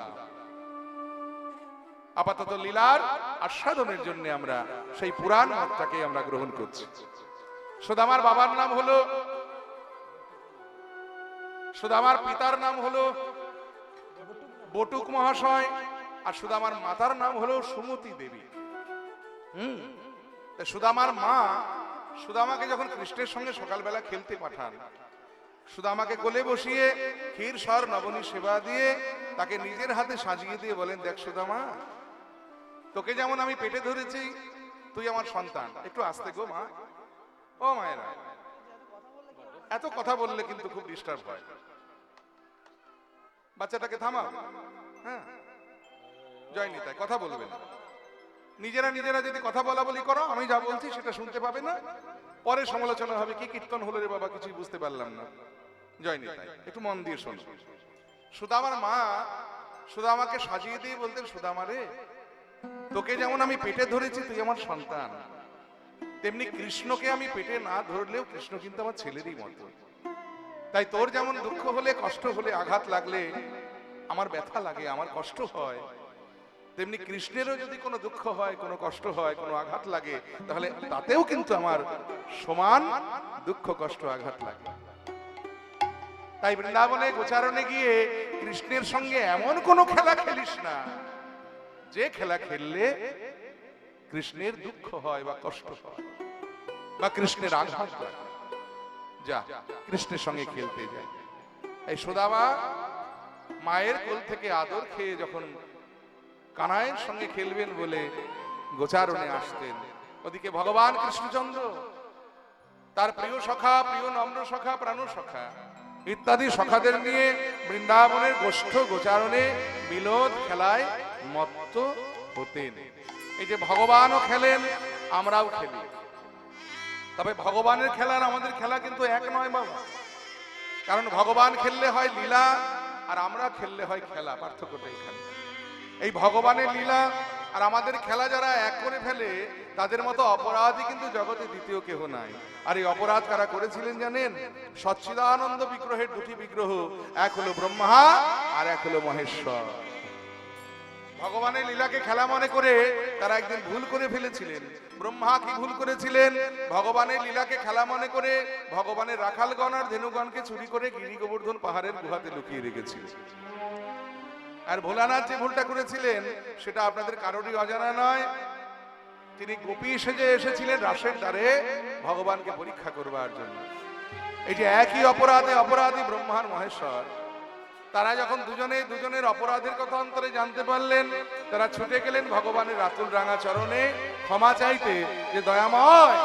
আপাতত লীলার আস্বাদনের জন্য আমরা সেই পুরাণ মতটাকে আমরা গ্রহণ করছি। সুদামার বাবার নাম হলো, সুদামার পিতার নাম হলো বটুক মহাশয়, আর সুদামার মাতার নাম হলো সুমতি দেবী। সুদামার মা সুদামাকে যখন কৃষ্ণের সঙ্গে সকালবেলা খেলতে পাঠান, সুদামাকে কোলে বসিয়ে ক্ষীর সর নবনী সেবা দিয়ে তাকে নিজের হাতে সাজিয়ে দিয়ে বলেন, দেখ সুদামা, তোকে যেমন আমি পেটে ধরেছি, তুই আমার সন্তান। একটু আস্তে গো মা, ও মায়েরা, এত কথা বললে কিন্তু খুব ডিস্টার্ব হয়। বাচ্চাটাকে থামাও। হ্যাঁ, জয় নিতাই, কথা বলবে না। নিজেরা নিজেরা যদি কথা বলা বলি করো, আমি যা বলছি সেটা শুনতে পাবে না, পরে সমালোচনা হবে, কি কীর্তন হলো রে বাবা, কিছুই বুঝতে পারলাম না। জয় নিতাই, একটু মন দিয়ে শোনো। সুদামার মা সুদামাকে সাজিয়ে দিয়ে বলতেন, সুদামা রে, তোকে যেমন আমি পেটে ধরেছি, তুই আমার সন্তান, তেমনি কৃষ্ণকে আমি পেটে না ধরলেও কৃষ্ণ কিন্তু আমার ছেলেরই মতো। তাই তোর যেমন দুঃখ হলে, কষ্ট হলে, আঘাত লাগলে আমার ব্যথা লাগে, আমার কষ্ট হয়, তেমনি কৃষ্ণেরও যদি কোনো দুঃখ হয়, কোনো কষ্ট হয়, কোনো আঘাত লাগে, তাহলে তাতেও কিন্তু আমার সমান দুঃখ, কষ্ট, আঘাত লাগে। তাই বৃন্দাবনে গোচারণে গিয়ে কৃষ্ণের সঙ্গে এমন কোনো খেলা খেলিস না যে খেলা খেললে কৃষ্ণের দুঃখ হয় বা কষ্ট হয় বা কৃষ্ণের আঘাত হয়। যা কৃষ্ণের সঙ্গে খেলতে যায়। এই সুদামা মায়ের কোল থেকে আদর খেয়ে যখন কানাইয়ের সঙ্গে খেলবেন বলে গোচারণে আসতেন, ওদিকে ভগবান কৃষ্ণচন্দ্র তার প্রিয় সখা, প্রিয় নম্র সখা, প্রাণ সখা ইত্যাদি সখাদের নিয়ে বৃন্দাবনের গোষ্ঠ গোচারণে বিনোদ খেলায় মত্ত হতেন। এই যে ভগবানও খেলেন, আমরাও খেলি। তবে ভগবানের খেলা আর আমাদের খেলা কিন্তু এক নয় বাবা, কারণ ভগবান খেললে হয় লীলা, আর আমরা খেললে হয় খেলা। পার্থক্যটা এখানে। এই ভগবানের লীলা আর আমাদের খেলা যারা এক করে ফেলে, তাদের মতো অপরাধী কিন্তু জগতে দ্বিতীয় কেহ নাই। আর এই অপরাধ কারা করেছিলেন জানেন? সচ্চিদানন্দ বিগ্রহের 2টি বিগ্রহ, এক হলো ব্রহ্মা আর এক হলো মহেশ্বর। ভগবানের লীলাকে খেলা মনে করে তারা একদিন ভুল করে ফেলেছিলেন। ব্রহ্মা কি ভুল করেছিলেন? ভগবানের লীলাকে খেলা মনে করে ভগবানের রাখালগণ আর ধেনুগণকে চুরি করে গিরি গোবর্ধন পাহাড়ের গুহাতে লুকিয়ে রেখেছিলেন। আর ভোলানাথ যে ভুলটা করেছিলেন সেটা আপনাদের কারোরই অজানা নয়। তিনি গোপী সেজে এসেছিলেন রাসের দ্বারে ভগবানকে পরীক্ষা করবার জন্য। এই যে একই অপরাধে অপরাধী ব্রহ্মা আর মহেশ্বর, তারা যখন দুজনের অপরাধের কথা অন্তরে জানতে পারলেন, তারা ছুটে গেলেন ভগবানের রাতুল রাঙা চরণে ক্ষমা চাইতে, যে দয়াময়,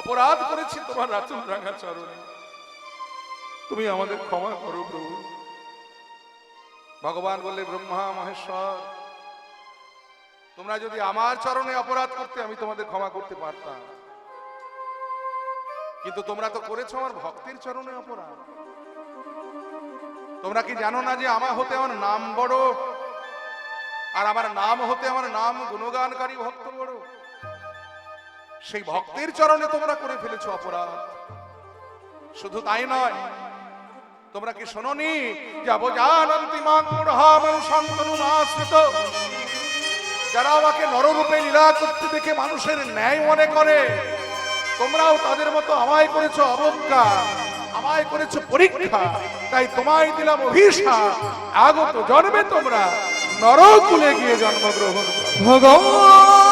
অপরাধ করেছি তোমার রাতুল রাঙা চরণে, তুমি আমাদের ক্ষমা করো প্রভু। ভগবান বললে, ব্রহ্মা মহেশ্বর, তোমরা যদি আমার চরণে অপরাধ করতে আমি তোমাদের ক্ষমা করতে পারতাম, কিন্তু তোমরা তো করেছো আমার ভক্তের চরণে অপরাধ। তোমরা কি জানো না যে আমার হতে আমার নাম বড়? আর আমার নাম হতে আমার নাম গুণগানকারী ভক্ত বড়। সেই ভক্তের চরণে তোমরা করে ফেলেছো অপরাধ। শুধু তাই নয়, তোমরা কি শোনোনি যাব জানন্তি মাং মূঢ়ামন শান্তনু আশ্রিত, যারা আমাকে নররূপে লীলা করতে দেখে মানুষের ন্যায় মনে করে, তোমরাও তাদের মতো আমায় করেছো অবজ্ঞা, আমায় করেছো পরীক্ষা, তাই তোমায় দিলাম অভিশাপ, আগত জন্মে তোমরা নরকুলে গিয়ে জন্মগ্রহণ করো। ভগবান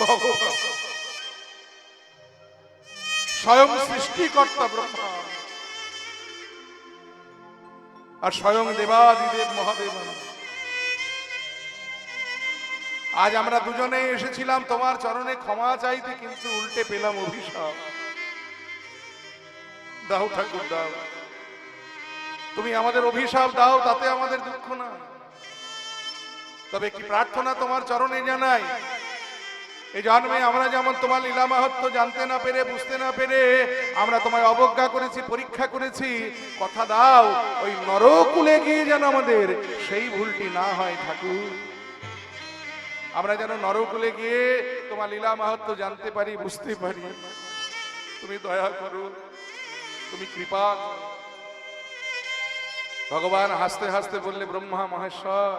ভগবান স্বয়ং সৃষ্টিকর্তা ব্রহ্মা আর স্বয়ং দেবাদিদেব মহাদেব, আজ আমরা দুজনে এসেছিলাম তোমার চরণে ক্ষমা চাইতে, কিন্তু উল্টে পেলাম অভিশাপ। দাও ঠাকুর দাও, তুমি আমাদের অভিশাপ দাও, তাতে আমাদের দুঃখ না। তবে কি প্রার্থনা তোমার চরণে জানাই, এই জন্মে আমরা যেমন তোমার লীলা মাহাত্ম্য জানতে না পেরে, বুঝতে না পেরে আমরা তোমায় অবজ্ঞা করেছি, পরীক্ষা করেছি, কথা দাও ওই নরকুলে গিয়ে যেন আমাদের সেই ভুলটি না হয় ঠাকুর। আমরা যেন নরকুলে গিয়ে তোমার লীলা মাহাত্ম্য জানতে পারি, বুঝতে পারি। তুমি দয়া করো, তুমি কৃপা করো। ভগবান হাসতে হাসতে বললে, ব্রহ্মা মহেশ্বর,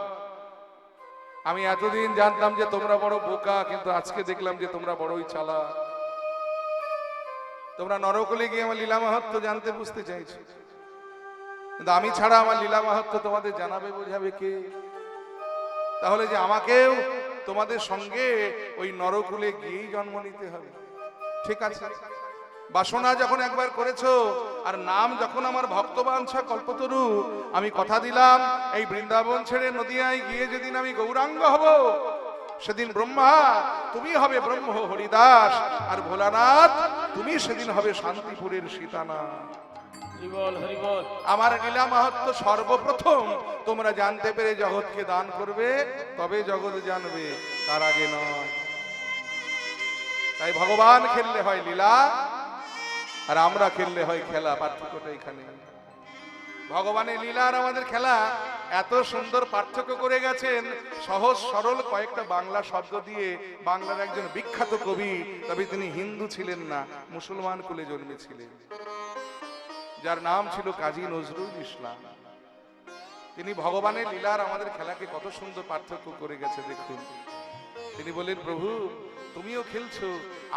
আমি এতদিন জানতাম যে তোমরা বড় বোকা, কিন্তু আজকে দেখলাম যে তোমরা বড়ই চালাক। তোমরা নরকুলে গিয়ে আমার লীলা মাহাত্ম্য জানতে বুঝতে চাইছো, কিন্তু আমি ছাড়া আমার লীলা মাহাত্ম্য তোমাদের জানাবে, বোঝাবে কে? তাহলে যে আমাকেও তোমাদের সঙ্গে ওই নরকুলে গিয়েই জন্ম নিতে হবে। ঠিক আছে, বাসনা যখন একবার করেছো, আর নাম যখন আমার ভক্তবাঞ্ছা কল্পতরু, আমি কথা দিলাম এই বৃন্দাবন ছেড়ে নদিয়ায় গিয়ে যেদিন আমি গৌরাঙ্গ হব, সেদিন ব্রহ্মা তুমি হবে ব্রহ্ম হরিদাস, আর ভোলানাথ তুমি সেদিন হবে শান্তিপুরের সীতানা। আমার লীলা মাহাত্ম্য সর্বপ্রথম তোমরা জানতে পেরে জগৎকে দান করবে, তবে জগৎ জানবে, তার আগে নয়। তাই ভগবান খেললে হয় লীলা, আর আমরা খেললে হয় খেলা। পার্থক্যটা এখানে। ভগবানের লীলা আর আমাদের খেলা এত সুন্দর পার্থক্য করে গেছেন, সহজ সরল কয়েকটা বাংলা শব্দ দিয়ে। বাংলার একজন বিখ্যাত কবি, তবে তিনি হিন্দু ছিলেন না, মুসলমান কুলে জন্মেছিলেন, যার নাম ছিল কাজী নজরুল ইসলাম। তিনি ভগবানের লীলা আর আমাদের খেলাকে কত সুন্দর পার্থক্য করে গেছে দেখুন। তিনি বলেন, প্রভু তুমিও খেলছো,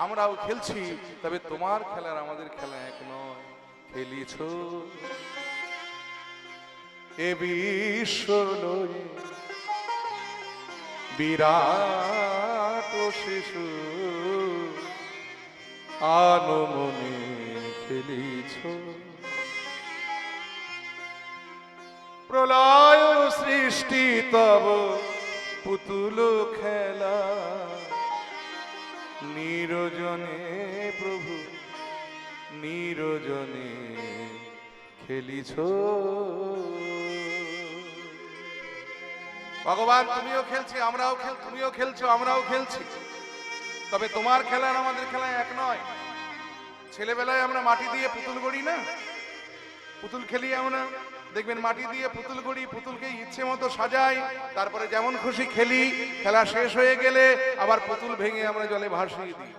আমরাও খেলছি, তবে তোমার খেলার আমাদের খেলা এক নয়। খেলিছ এ বিশ্ব লয়ে বিরাট শিশু, আনমনে খেলিছ প্রলয় সৃষ্টি তব পুতুল খেলা, নিরজনে প্রভু নিরজনে খেলিছ। ভগবান তুমিও খেলছি, আমরাও তুমিও খেলছো, আমরাও খেলছি, তবে তোমার খেলা আর আমাদের খেলা এক নয়। ছেলেবেলায় আমরা মাটি দিয়ে পুতুল গড়ি না, পুতুল খেলি আমরা, দেখবেন মাটি দিয়ে পুতুল গড়ি, পুতুলকে ইচ্ছে মতো সাজাই, তারপরে যেমন খুশি খেলি। খেলা শেষ হয়ে গেলে আবার পুতুল ভেঙে আমরা জলে ভাসিয়ে দিই।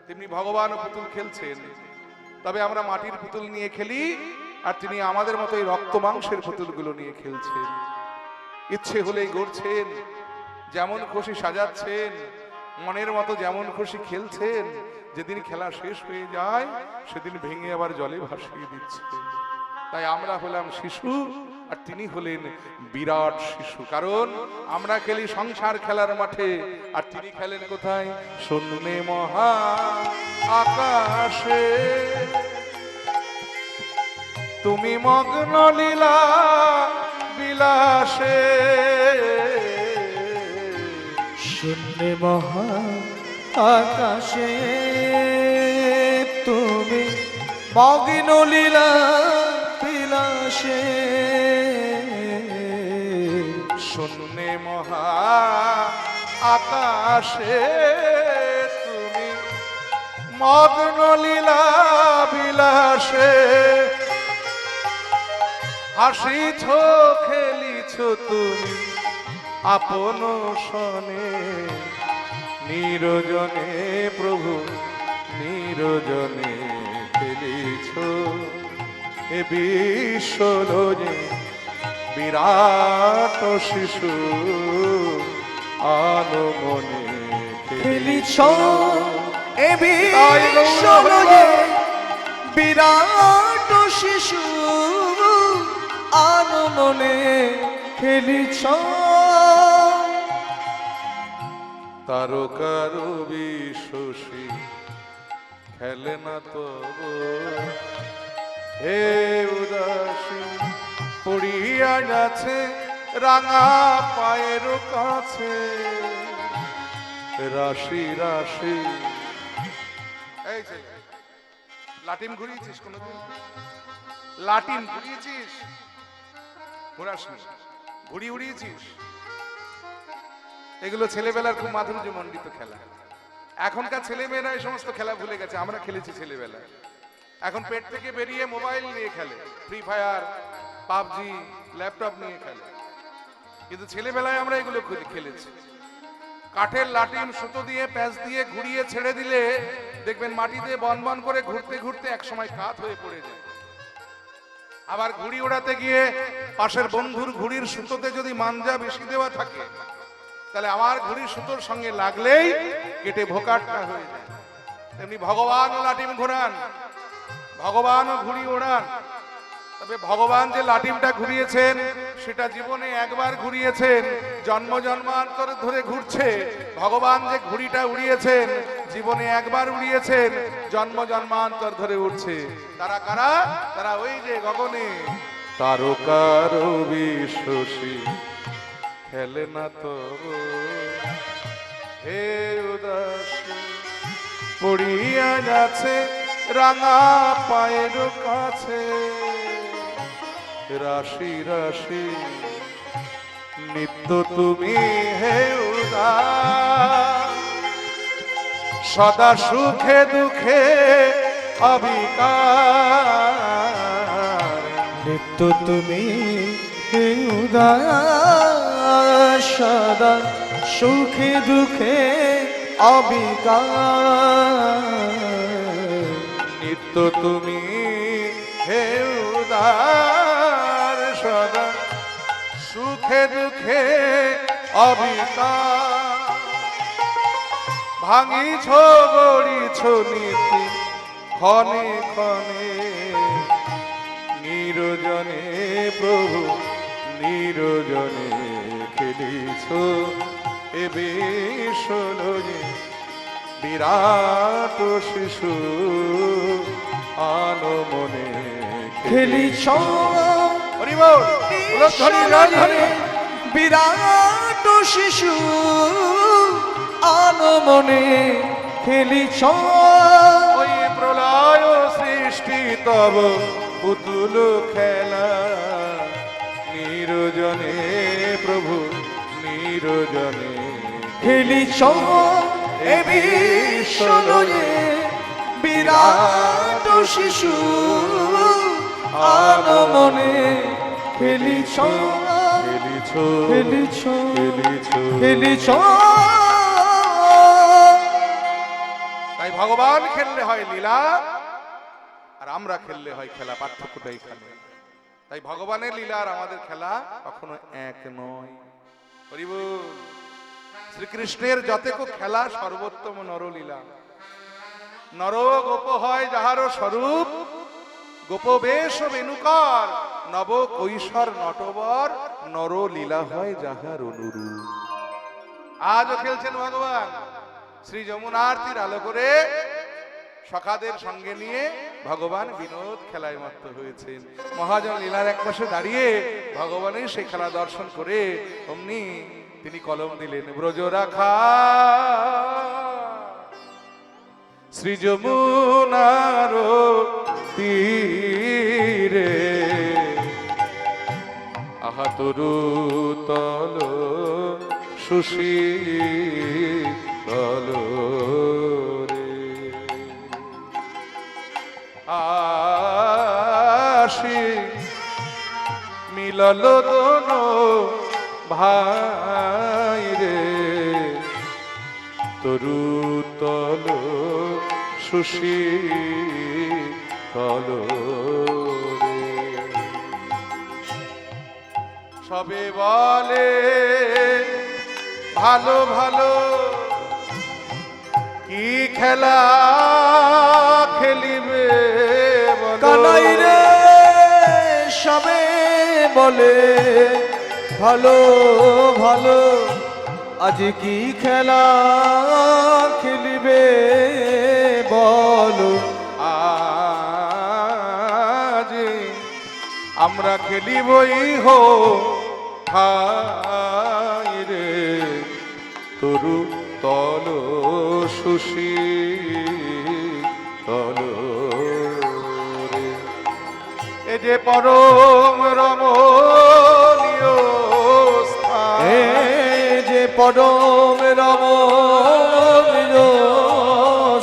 তেমনি ভগবানও পুতুল খেলছেন, তবে আমরা মাটির পুতুল নিয়ে খেলি, আর তিনি আমাদের মতো এই রক্ত মাংসের পুতুলগুলো নিয়ে খেলছেন। ইচ্ছে হলেই গড়ছেন, যেমন খুশি সাজাচ্ছেন, মনের মতো যেমন খুশি খেলছেন। যেদিন খেলা শেষ হয়ে যায় সেদিন ভেঙে আবার জলে ভাসিয়ে দিচ্ছেন। তাই আমরা হলাম শিশু, আর তিনি হলেন বিরাট শিশু। কারণ আমরা খেলি সংসার খেলার মাঠে, আর তিনি খেলেন কোথায়? শূন্যে মহা আকাশে তুমি মগ্ন লীলা বিলাসে। শূন্যে মহা আকাশে তুমি মগ্ন লীলা বিলাসে। শূন্যে মহা আকাশে তুমি মগ্ন লীলা বিলাসে হাসিছ খেলিছ তুমি আপন সনে নিরজনে প্রভু নিরজনে খেলিছ এ বিশ্বলোজে বিরাট শিশু আনমনে খেলিছ এ বিশ্বলোকে বিরাট শিশু আনমনে খেলিছ তারকার বিশ্বসী খেলে না তব হে উদাসী পড়িয়া যাচ্ছে রাঙা পায়ের কাছে রাশি রাশি। এই যে লাটিম ঘুরিয়েছিস কোনোদিন? লাটিম ঘুরিয়েছিস? ঘুরাসনি? ঘুড়ি উড়িয়েছিস? এগুলো ছেলেবেলার খুব মাধুর্য মণ্ডিত খেলা। এখনকার ছেলেমেয়েরা এই সমস্ত খেলা ভুলে গেছে, আমরা খেলেছি ছেলেবেলায়। এখন পেট থেকে বেরিয়ে মোবাইল নিয়ে খেলে, ফ্রি ফায়ার, পাবজি, ল্যাপটপ নিয়ে খেলে। কিন্তু ছেলেবেলায় আমরা এগুলো খেলেছি। কাঠের লাটিম সুতো দিয়ে প্যাঁচ দিয়ে ঘুরিয়ে ছেড়ে দিলে দেখবেন মাটিতে বন বন করে ঘুরতে ঘুরতে একসময় কাত হয়ে পড়ে যায়। আবার ঘুড়ি ওড়াতে গিয়ে পাশের বন্ধুর ঘুড়ির সুতোতে যদি মাঞ্জা বেশি দেওয়া থাকে, তাহলে আমার ঘুড়ির সুতোর সঙ্গে লাগলেই কেটে ভোকাটটা হয়ে যায়। তেমনি ভগবানও লাটিম ঘোরান, ভগবানও ঘুড়ি ওড়ান। তবে ভগবান যে লাটিমটা ঘুরিয়েছেন সেটা জীবনে একবার ঘুরিয়েছেন, জন্ম জন্মান্তর ধরে ঘুরছে। ভগবান যে ঘুড়িটা উড়িয়েছেন জীবনে একবার উড়িয়েছেন, জন্ম জন্মান্তর ধরে উঠছে। তারা কারা? তারা ওই যে গগনে তারকার বিশ্বসী খেলে না তো হে উদাসী পড়িয়া যাচ্ছে রাঙা পায়ের কাছে রাশি রাশি নিত্য তুমি হে উদাস সদা সুখে দুঃখে অবিকার নিত্য তুমি হে উদাস সদা সুখে দুঃখে অবিকার নিত্য তুমি হে উদার সদা সুখে দুঃখে অবিকার ভাঙিছ গড়িছ নীতি ক্ষণে ক্ষণে নিরজনে প্রভু নিরজনে খেলিছ এ বিশ্বলোকে বিরাট শিশু আনমনে খেলিছ হরি বল উলধ্বনি রাজধানী বিরাট শিশু আনমনে খেলিছ ওই প্রলয় সৃষ্টি তব পুতুল খেলা নিরজনে প্রভু নিরজনে খেলিছ এ বিশ্বলোকে বিরাট শিশু আনমনে খেলিছ খেলিছ খেলিছ খেলিছ খেলিছ তাই ভগবান খেললে হয় লীলা আর আমরা খেললে হয় খেলা, পার্থক্যটা এখানে। তাই ভগবানের লীলা আর আমাদের খেলা কখনো এক নয়। হরি বল। শ্রীকৃষ্ণের যতেক খেলা সর্বোত্তম নরলীলা। নর গোপ হয় যাহার স্বরূপ গোপবেশ বেনুকর নব কৈশোর নটবর নরলীলা হয় যাহার অনুরূপ। আজও খেলছেন ভগবান শ্রী যমুনার তীর আলো করে সখাদের সঙ্গে নিয়ে ভগবান বিনোদ খেলায় মত্ত হয়েছেন। মহাজন লীলার এক পাশে দাঁড়িয়ে ভগবানের সেই খেলা দর্শন করে অমনি তিনি কলম দিলেন ব্রজ রাখা শ্রী যমুনার তীরে আহা তরু তল সুশীতল রে। আসি মিলল দোনো ভাই রে, তরুতল সুশীতল রে। সবে বলে ভালো ভালো, কি খেলা খেলিবে বলো? কানাই রে সবে বলে ভালো ভালো, আজ কি খেলা খেলিবে বলো? আজ আমরা খেলিবই হো হাই রে, তরু তল সুশীতল রে। এ যে পরম রমণীয় স্থান, এ যে পরম রমণীয়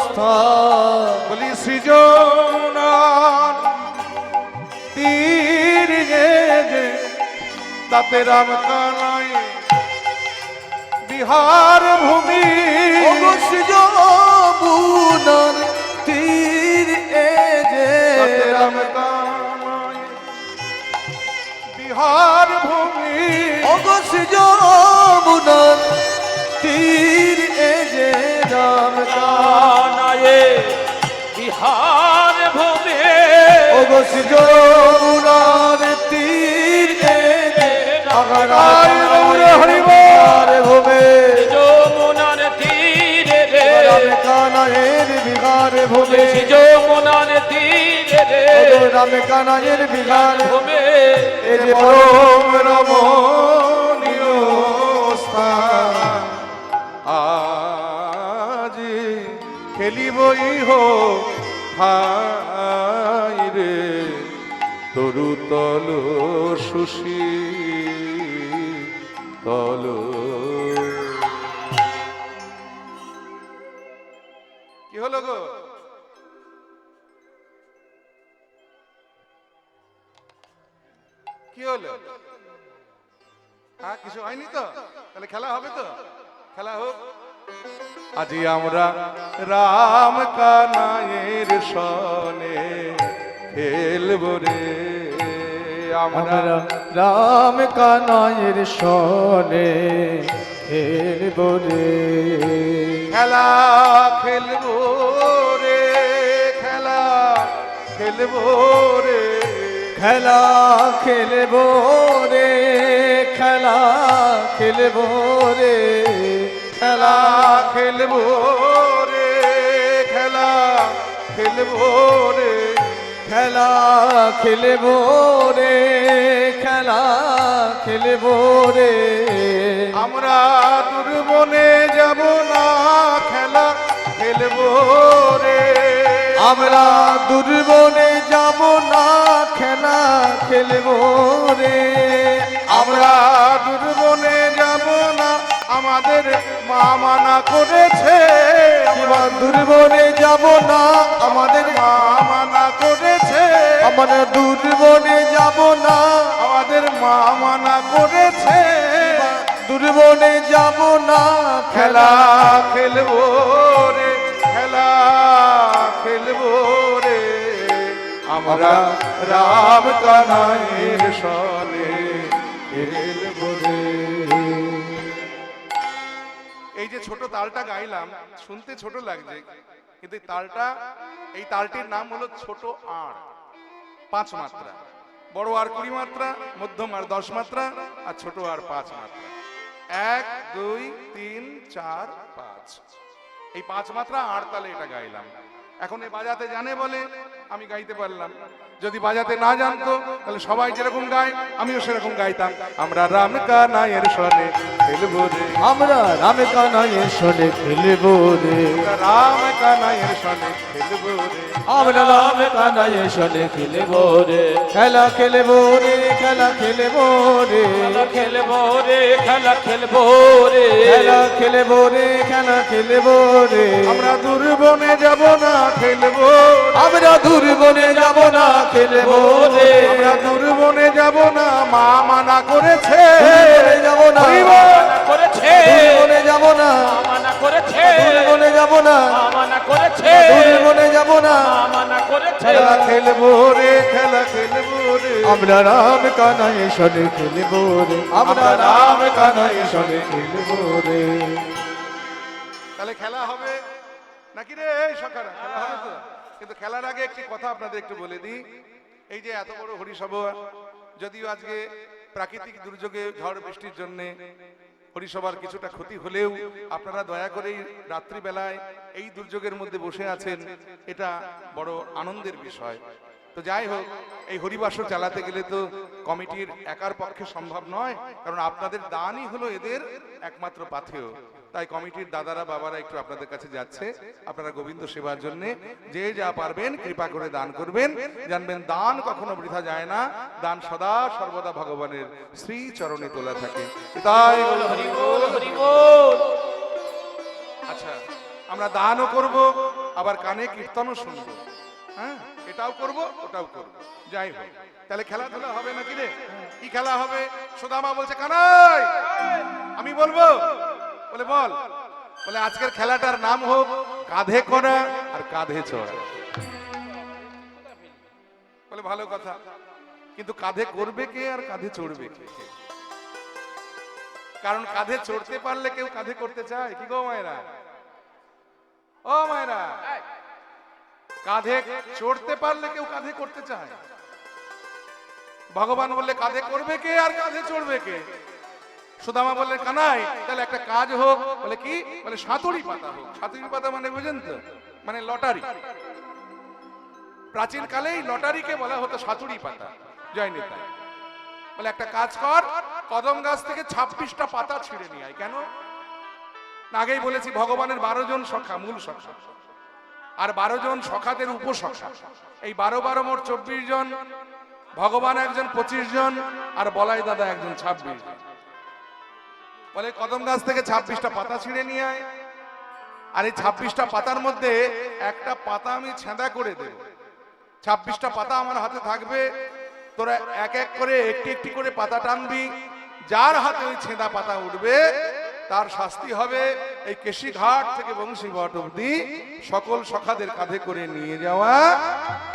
স্থান, বলি সৃজনার তীর যে তাতে রাম কানাই বিহার ভূমি। যমুনার তীর এ যে তাতে রাম কানাই বিহার ভূমি। যমুনার তীর এ যে রাম কানায়ে বিহার ভূমি। যমুনার তীর এ যে আই গৌরে হরিবল। ভূমে যমুনার তীরে রে, রাম কানাইয়ের বিহার ভূমে, যমুনার তীরে রে, রাম কানাইয়ের বিহার ভূমি। এ যে পরম রমণীয় স্থান, আজ খেলিবই হো হাই রে, তরুতল সুশীতল। কি হলো গো? কি হলো? হ্যাঁ, কিছু হয়নি তো? তাহলে খেলা হবে তো? খেলা হোক। আজি আমরা রাম কানাইয়ের সনে খেলব রে, আমরা আমরা রাম কানাইয়ের সনে খেলব রে, খেলা খেলব রে, খেলা খেলব রে, খেলা খেলব রে, খেলা খেলব রে, খেলা খেলব রে, খেলা খেলব রে, খেলা খেলব রে, খেলা খেলব রে। আমরা দুর্বনে যাব না, খেলা খেলব রে, আমরা দুর্বনে যাব না, খেলা খেলব রে, আমরা দুর্বনে যাব না, আমাদের মা মানা করেছে। আমরা দুর্বনে যাব না, আমাদের মা মানা করেছে, আমরা দুর্বনে যাব না, আমাদের মা মানা করেছে। দুর্বনে যাব না, খেলা খেলবো রে, খেলা খেলবো রে, আমরা রাম কানাইয়ের সনে খেলবো রে। এই যে ছোট তালটা গাইলাম, শুনতে ছোট লাগছে, কিন্তু এই তালটির নাম হলো ছোট আড়। 5 মাত্রা, বড় আর 20 মাত্রা, মধ্যম আর 10 মাত্রা, আর ছোট আর 5 মাত্রা। 1 2 3 4 5, এই 5 মাত্রা আড় তালে এটা গাইলাম। এখন এ বাজাতে জানে বলে আমি গাইতে পারলাম। যদি বাজাতে না জানতো তাহলে সবাই যেরকম গায় আমিও সেরকম গাইতাম। আমরা রাম কানাইয়ের সনে খেলবো রে, আমরা রাম কানাইয়ের সনে খেলবো রে, আমরা রাম কানাইয়ের সনে খেলবো রে, আমরা রাম কানাইয়ের সনে খেলবো রে, খেলা খেলবো রে, খেলা খেলবো রে, খেলা খেলবো রে, খেলা খেলবো রে, খেলা খেলবো রে, খেলা খেলবো রে, আমরা দুর্বনে যাব না খেলবো, আমরা দূরবনে যাব না খেলবো রে, আমরা দুর্বনে যাব না, মা মানা করেছে, দূরবনে যাব না, মানা করেছে, দূরবনে যাব না, মানা করেছে, দূরবনে যাব না, মানা করেছে, দূরবনে যাব না, মানা করেছে। খেলা খেলবো রে, খেলা খেলবো রে, আমরা রাম কানাইয়ের সনে খেলবো রে, আমরা রাম কানাইয়ের সনে খেলবো রে। তাহলে খেলা হবে নাকি রে এই সখারা? খেলা হবে তো? কিন্তু খেলার আগে একটি কথা আপনাদের একটু বলে দিই। এই যে এত বড় হরিসভা, যদিও আজকে প্রাকৃতিক দুর্যোগে ঝড় বৃষ্টির জন্য হরিসভার কিছুটা ক্ষতি হলেও আপনারা দয়া করে এই রাত্রিবেলায় এই দুর্যোগের মধ্যে বসে আছেন, এটা বড় আনন্দের বিষয়। তো যাই হোক, এই হরিবাসর চালাতে গেলে তো কমিটির একার পক্ষে সম্ভব নয়, কারণ আপনাদের দানই হলো এদের একমাত্র পাথেয়। তাই কমিটির দাদারা বাবারা একটু আপনাদের কাছে যাচ্ছে, আপনারা গোবিন্দ সেবার জন্য যে যা পারবেন কৃপা করে দান করবেন। জানবেন দান কখনো বৃথা যায় না, দান সদা সর্বদা ভগবানের শ্রী চরণে তোলা থাকে। তাই হরি বল, হরি বল। আচ্ছা, আমরা দানও করব, আবার কানে কীর্তনও শুনবো, হ্যাঁ, এটাও করব ওটাও করব। যাই হোক, তাহলে খেলাধুলা হবে নাকি রে? কি খেলা হবে? সুদামা বলছে কানাই, আমি বলবো, বলে বল। বলে আজকের খেলাটার নাম হোক কাঁধে করা আর কাঁধে চড়া। বলে ভালো কথা, কিন্তু কাঁধে করবে কে আর কাঁধে চড়বে কে? কারণ কাঁধে চড়তে পারলে কেউ কাঁধে করতে চায় কি গো মায়েরা? ও মায়েরা, কাঁধে চড়তে পারলে কেউ কাঁধে করতে চায়। ভগবান বললে কাঁধে করবে কে আর কাঁধে চড়বে কে? সুদামা বললেন কানাই তাহলে একটা কাজ হোক। বলে কি? বলে সাতুরি পাতা হোক। সাতুরি পাতা মানে বুঝেন তো? মানে লটারি। প্রাচীন কালেই লটারিকে বলা হতো সাতুরি পাতা। জয় নিতাই। বলে একটা কাজ কর, কদম গাছ থেকে 26টা পাতা ছিঁড়ে নিয়ে আয়। কেন? আগেই বলেছি ভগবানের 12 জন সখা, মূল সখা, আর 12 জন সখাদের উপসখা। এই 12 মোট 24 জন, ভগবান একজন 25 জন, আর বলাই দাদা একজন 26 জন। বলে কদম গাছ থেকে 26টা পাতা ছিঁড়ে নিয়ে আয়, আর এই 26টা পাতার মধ্যে একটা পাতা আমি ছেঁদা করে দেব। 26টা পাতা আমার হাতে থাকবে, তোরা এক এক করে একটি একটি করে পাতা টানবি। যার হাতে ওই ছেঁদা পাতা উঠবে তার শাস্তি হবে এই কেশিঘাট থেকে বংশীঘাট অবধি সকল সখাদের কাঁধে করে নিয়ে যাওয়া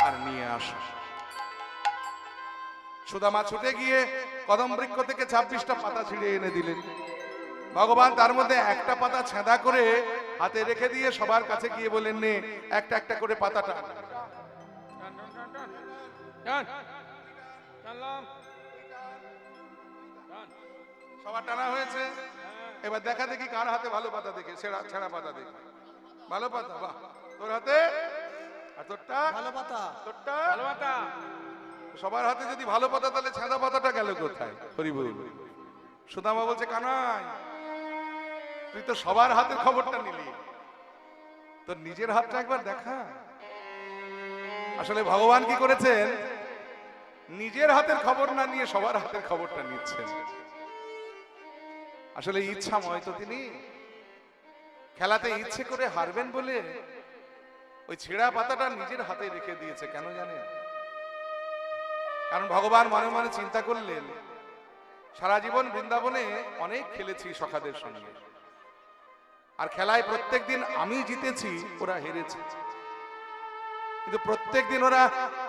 আর নিয়ে আসা। সুদামা ছুটে গিয়ে কদম বৃক্ষ থেকে 26টা পাতা ছিঁড়ে এনে দিলেন। ভগবান তার মধ্যে একটা পাতা ছেঁদা করে হাতে রেখে দিয়ে সবার কাছে গিয়ে বলেন, নে একটা একটা করে পাতাটা। সবার টানা হয়েছে। এবার দেখা দেখি কার হাতে ভালো পাতা দেখে, ছেঁড়া পাতা দেখে। ভালো পাতা, বাহ, তোর হাতে। আর তোরটা ভালো পাতা, তোরটা ভালো পাতা। সবার হাতে যদি ভালো পাতা, তাহলে ছেঁদা পাতাটা গেল কোথায়? হরি বল। সুদামা বলছে কানাই, তুই তো সবার হাতের খবরটা নিলি, তোর নিজের হাতটা একবার দেখা। আসলে ভগবান কি করেছেন? নিজের হাতের খবর না নিয়ে সবার হাতের খবরটা নিচ্ছেন। আসলে ইচ্ছাময় তো তিনি। খেলাতে ইচ্ছে করে হারবেন বলে ওই ছেঁড়া পাতাটা নিজের হাতে রেখে দিয়েছে। কেন জানেন? কারণ ভগবান মনে মনে চিন্তা করলেন, সারা জীবন বৃন্দাবনে অনেক খেলেছি সখাদের সঙ্গে, আর খেলায় প্রত্যেকদিন আমি জিতেছি, ওরা হেরেছে। কিন্তু প্রত্যেকদিন ওরা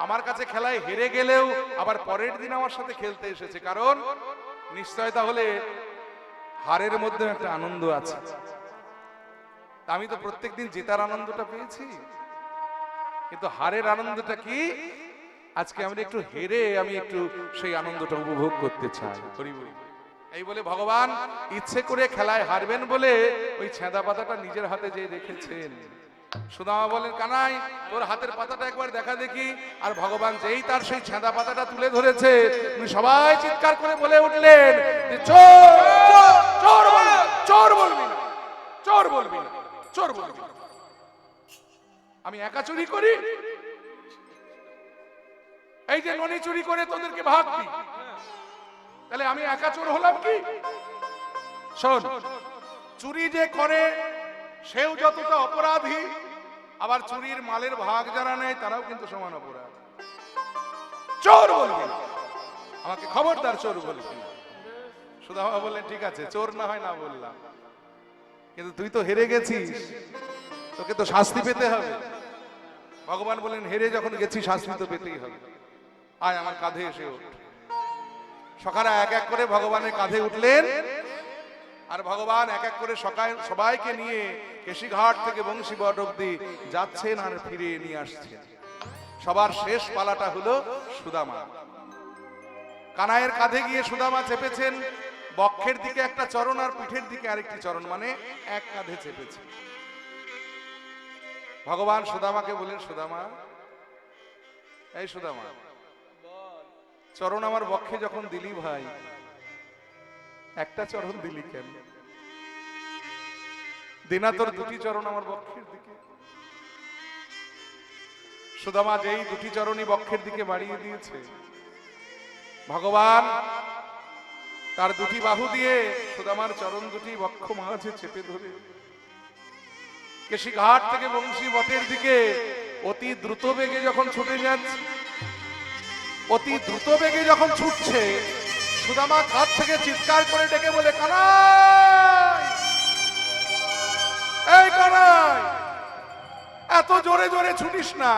আমার কাছে খেলায় হেরে গেলেও আবার পরের দিন আমার সাথে খেলতে এসেছে। কারণ নিশ্চয়তা হলে হারের মধ্যে একটা আনন্দ আছে। আমি তো প্রত্যেকদিন জেতার আনন্দটা পেয়েছি, কিন্তু হারের আনন্দটা কি? আজকে আমরা একটু হেরে আমি একটু সেই আনন্দটা উপভোগ করতে চাই। এই বলে ভগবান ইচ্ছে করে খেলায় হারবেন বলে ওই ছেঁদা পাতাটা নিজের হাতে যে রেখেছেন। সুদামা বলেন, কানাই তোর হাতের পাতাটা একবার দেখা দেখি। আর ভগবান যেই তার সেই ছেঁদা পাতাটা তুলে ধরেছে, উনি সবাই চিৎকার করে বলে উঠলেন যে চোর, চোর, চোর বলবি না, চোর বলবি না, চোর বলবি না। আমি একা চুরি করি? এই যে ননি চুরি করে তোদেরকে ভাগ দিই, তাহলে আমি একা চোর হলাম কি? শোন, চুরি যে করে সেও যতটা অপরাধী, আবার চুরির মালের ভাগ যারা নেয় তারাও কিন্তু সমান অপরাধ। চোর বলবি না, আমাকে খবরদার চোর বলবি না। সুদামা বললেন, ঠিক আছে, চোর না হয় না বললাম, কিন্তু তুই তো হেরে গেছিস, তোকে তো শাস্তি পেতে হবে। ভগবান বলেন, হেরে যখন গেছি শাস্তি তো পেতেই হবে, আয় আমার কাঁধে এসে ওঠ। সখারা এক এক করে ভগবানের কাঁধে উঠলেন, আর ভগবান এক এক করে সবাইকে নিয়ে কেশিঘাট থেকে বংশীবট অব্দি যাচ্ছেন আর ফিরে নিয়ে আসছেন। সবার শেষ পালাটা হলো সুদামা। কানাইয়ের কাঁধে গিয়ে সুদামা চেপেছেন, বক্ষের দিকে একটা চরণ আর পিঠের দিকে আরেকটি চরণ, মানে এক কাঁধে চেপেছে। ভগবান সুদামাকে বলেন, সুদামা, এই সুদামা, চরণ আমার বক্ষে যখন দিলি ভাই, একটা চরণ দিলি কেন? দিনা তোর দুটি চরণ আমার বক্ষের দিকে। সুদামা যেই দুটি চরণই বক্ষের দিকে বাড়িয়ে দিয়েছে, ভগবান তার দুটি বাহু দিয়ে সুদামার চরণ দুটি বক্ষ মাঝে চেপে ধরে কেশিঘাট থেকে বংশী বটের দিকে অতি দ্রুত বেগে যখন ছুটে যাচ্ছে, অতি দ্রুত বেগে যখন ছুটছে, সুদামা ঘাট থেকে চিৎকার করে ডেকে বলে, কানাই, এই কানাই, এত জোরে জোরে ছুটিস না,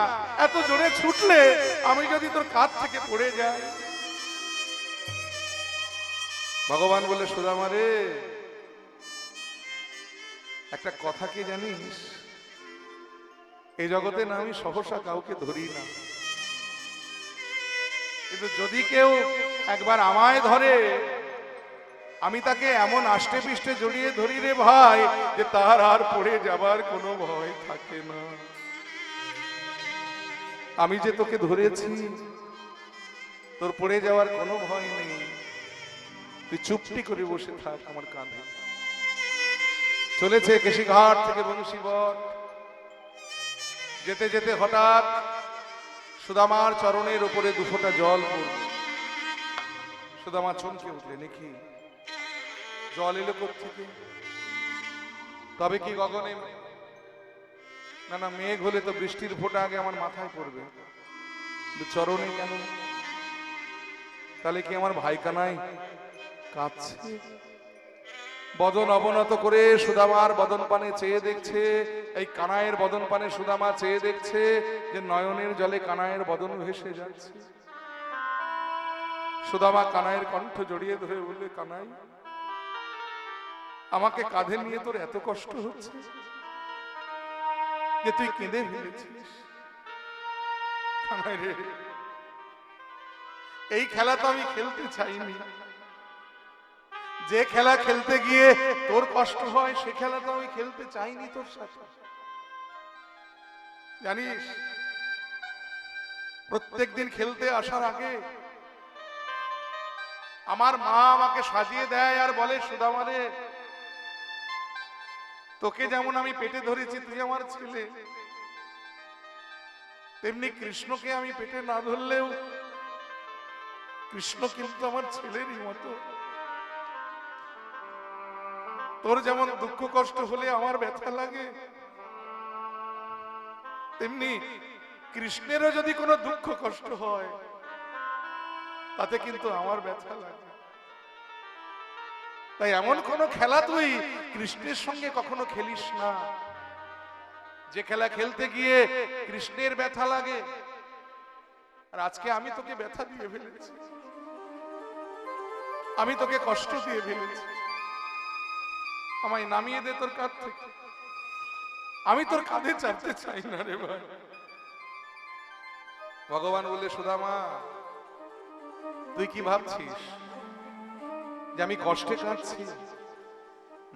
এত জোরে ছুটলে আমি যদি তোর কাঁধ থেকে পড়ে যাই। ভগবান বলে, সুদামা রে, একটা কথা কি জানিস, এই জগতে না আমি সহসা কাউকে ধরি না, কিন্তু যদি কেউ একবার আমায় ধরে, আমি তাকে এমন আষ্টে পিষ্টে জড়িয়ে ধরি রে ভাই, যে তার আর পড়ে যাবার কোনো ভয় থাকে না। আমি যে তোকে ধরেছি, তোর পড়ে যাওয়ার কোনো ভয় নেই, তুই চুপটি করে বসে থাক আমার কাঁধে। চলেছে কেশিঘাট থেকে বংশীবট, যেতে যেতে হঠাৎ সুদামার চরণের উপরে দুফোঁটা জল পড়ল। সুদামা চমকে উঠলে, নাকি জল এলো কোত্থেকে? তবে কি গগনে? না না, মেঘ হলে তো বৃষ্টির ফোঁটা আগে আমার মাথায় পড়বে, চরণে কেন? তাহলে কি আমার ভাই কানাই কাঁদছে? বদন অবনত করে সুদামার বদন পানে চেয়ে দেখছে, এই কানাইয়ের বদন পানে সুদামা চেয়ে দেখছে যে নয়নের জলে কানাইয়ের বদন ভেসে যাচ্ছে। সুদামা কানাইয়ের কণ্ঠ জড়িয়ে ধরে বললে, কানাই, আমাকে কাঁধে নিয়ে তোর এত কষ্ট হচ্ছে যে তুই কেঁদে ফেলেছিস? কানাই রে, এই খেলা তো আমি খেলতে চাইনি, যে খেলা খেলতে গিয়ে তোর কষ্ট হয় সে খেলা তো আমি খেলতে চাইনি তোর সাথে। জানিস, প্রত্যেকদিন খেলতে আসার আগে আমার মা আমাকে সাজিয়ে দেয় আর বলে, সুদামা রে, তোকে যেমন আমি পেটে ধরেছি, তুই আমার ছেলে, তেমনি কৃষ্ণকে আমি পেটে না ধরলেও কৃষ্ণ কিন্তু আমার ছেলেরই মতো। তোর যেমন দুঃখ কষ্ট হলে আমার ব্যথা লাগে, তেমনি কৃষ্ণেরও যদি কোনো দুঃখ কষ্ট হয় তাতে কিন্তু আমার ব্যথা লাগে। তাই এমন কোন খেলা তুই কৃষ্ণের সঙ্গে কখনো খেলিস না, যে খেলা খেলতে গিয়ে কৃষ্ণের ব্যথা লাগে। আর আজকে আমি তোকে ব্যথা দিয়ে ফেলেছি, আমি তোকে কষ্ট দিয়ে ফেলেছি, আমায় নামিয়ে দে তোর কাঁধ থেকে, আমি তোর কাঁধে চাপতে চাই না রে ভাই। ভগবান বলে, সুদামা, তুই কি ভাবছিস যে আমি কষ্টে কাঁদছি?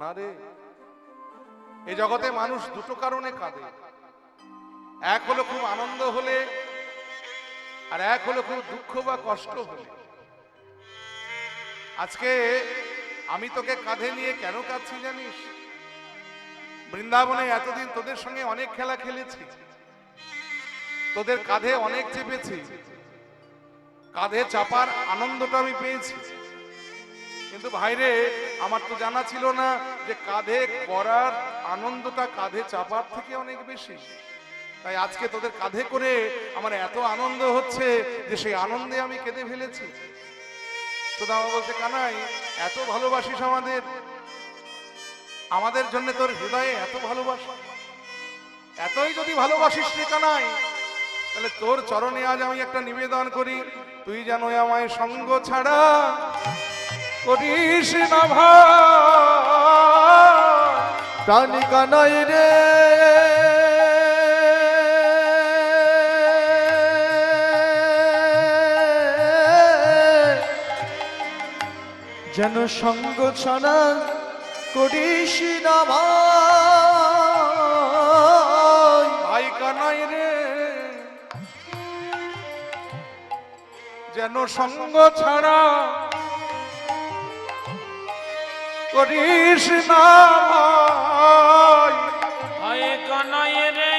না রে, এই জগতে মানুষ দুটো কারণে কাঁদে। এক হলো খুব আনন্দ হলে, আর এক হলো খুব দুঃখ বা কষ্ট হলে। আজকে আমি তোকে কাঁধে নিয়ে কেন কাঁদছি জানিস? বৃন্দাবনে এতদিন তোদের সঙ্গে অনেক খেলা খেলেছি, তোদের কাঁধে অনেক চেপেছি, কাঁধে চাপার আনন্দটা আমি পেয়েছি। কিন্তু ভাইরে, আমার তো জানা ছিল না যে কাঁধে করার আনন্দটা কাঁধে চাপার থেকে অনেক বেশি। তাই আজকে তোদের কাঁধে করে আমার এত আনন্দ হচ্ছে যে সেই আনন্দে আমি কেঁদে ফেলেছি। সুদামা বলছে, কানাই এত ভালোবাসিস আমাদের, আমাদের জন্য তোর হৃদয়ে এত ভালোবাসা, এতই যদি ভালোবাসিস রে কানাই, তাহলে তোর চরণে আজ আমি একটা নিবেদন করি, তুই যেন আমায় সঙ্গ ছাড়া করিস না ভাই। প্রাণী কানাই রে, যেন সঙ্গ ছাড়া করিস না ভাই। ভাই কানাই রে, যেন সঙ্গ ছাড়া করিস না ভাই। ভাই কানাই রে,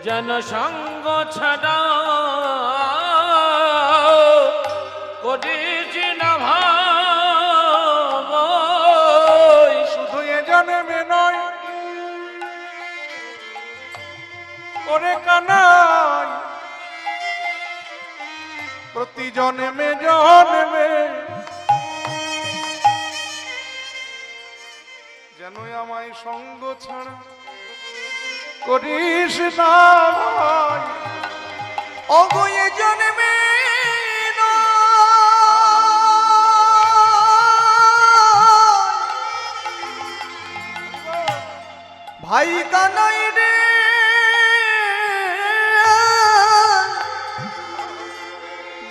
যেন সঙ্গ ছাড়া করিস না ভাই। শুধু এ জন্মে নয় ওরে কানাই, প্রতি জন্মে জন্মে যেন আমায় সঙ্গ ছাড়া করিস না ভাই। অগয়ে জন্মে ভাই কানাই রে,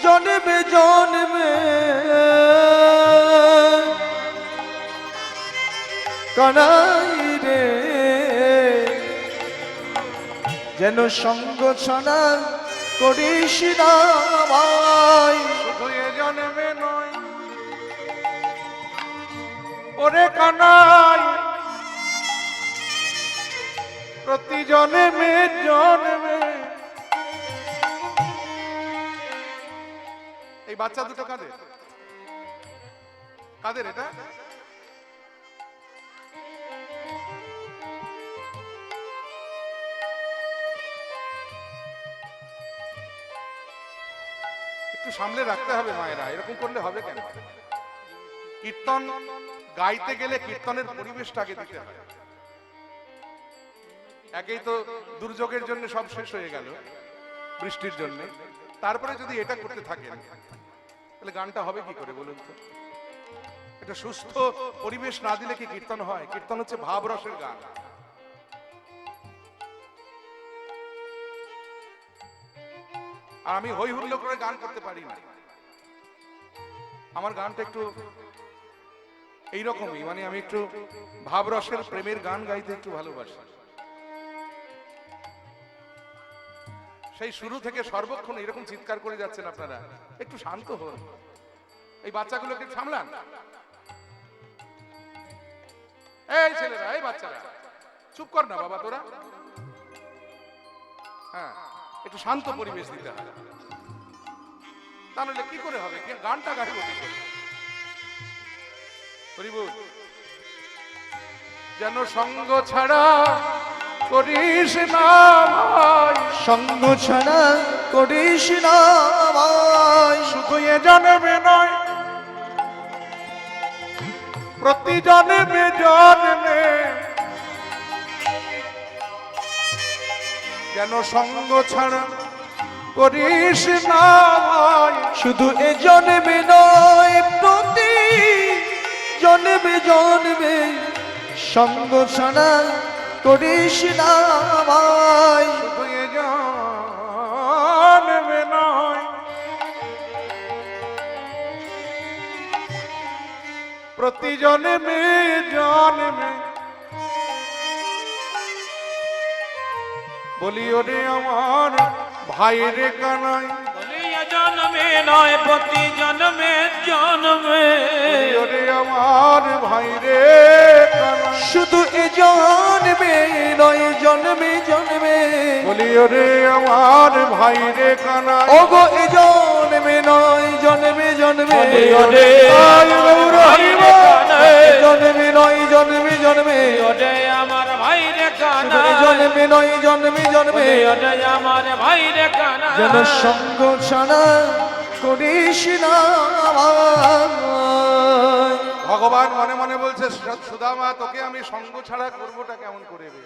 জন্মে জন্মে কানাই রে, যেন সঙ্গ ছাড়া করিস না ভাই। শুধু এ জন্মে নয় ওরে কানাই, প্রতি জন্মে জন্মে। এই বাচ্চা দুটো কাঁদে, কাদের এটা? একটু সামলে রাখতে হবে মায়েরা, এরকম করলে হবে কেন? কীর্তন গাইতে গেলে কীর্তনের পরিবেশটাকে দিতে হয়। একেই তো দুর্যোগের জন্য সব শেষ হয়ে গেল, বৃষ্টির জন্য, তারপরে যদি এটা করতে থাকেন তাহলে গানটা হবে কি করে বলুন তো? এটা সুস্থ পরিবেশ না দিলে কি কীর্তন হয়? কীর্তন হচ্ছে ভাব রসের গান। আর আমি হই হুল্লো করে গান করতে পারি না, আমার গানটা একটু এইরকমই, মানে আমি একটু ভাব রসের প্রেমের গান গাইতে একটু ভালোবাসি। সেই শুরু থেকে সর্বক্ষণ এরকম চিৎকার করে যাচ্ছেন আপনারা, একটু শান্ত হন। এই বাচ্চাগুলোকে সামলান। এই ছেলেরা, এই বাচ্চারা, চুপ কর না বাবা তোরা। হ্যাঁ, একটু শান্ত পরিবেশ দিতে হবে, তাহলে কি করে হবে? গানটা গাইব কি করে? হরিবল। যেন সঙ্গ ছাড়া করিস না ভাই, সঙ্গ ছাড়া করিস না ভাই। শুধু এ জন্মে নয় প্রতি জন্মে জন্মে যেন সঙ্গ ছাড়া করিস না ভাই। শুধু এ জন্মে নয় প্রতি জন্মে জন্মে সঙ্গ ছাড়া করিস না ভাই। শুধু এ জন্মে নয় প্রতি জন্মে জন্মে বলি ওরে আমার ভাইরে কানাই, বলিয়া জন্মে নয় প্রতি জন্মে জন্মে, বলি ওরে আমার ভাইরে কানাই, শুধু এ জন্মে নয় জন্মে জন্মে, বলি ওরে আমার ভাইরে কানাই। ওগো এ জন্মে নয় জন্মে জন্মে, ওরে জন্মে নয় জন্মে জন্মে, ওরে আমার ভাই রে কানা, শুধু এ জন্মে নয় জন্মে জন্মে, ওরে আমার ভাই রে কানা, যেন সঙ্গ ছাড়া করিস না আমায়। ভগবান মনে মনে বলছে, সুদামা তোকে আমি সঙ্গ ছাড়া করবোটা কেমন করে রে?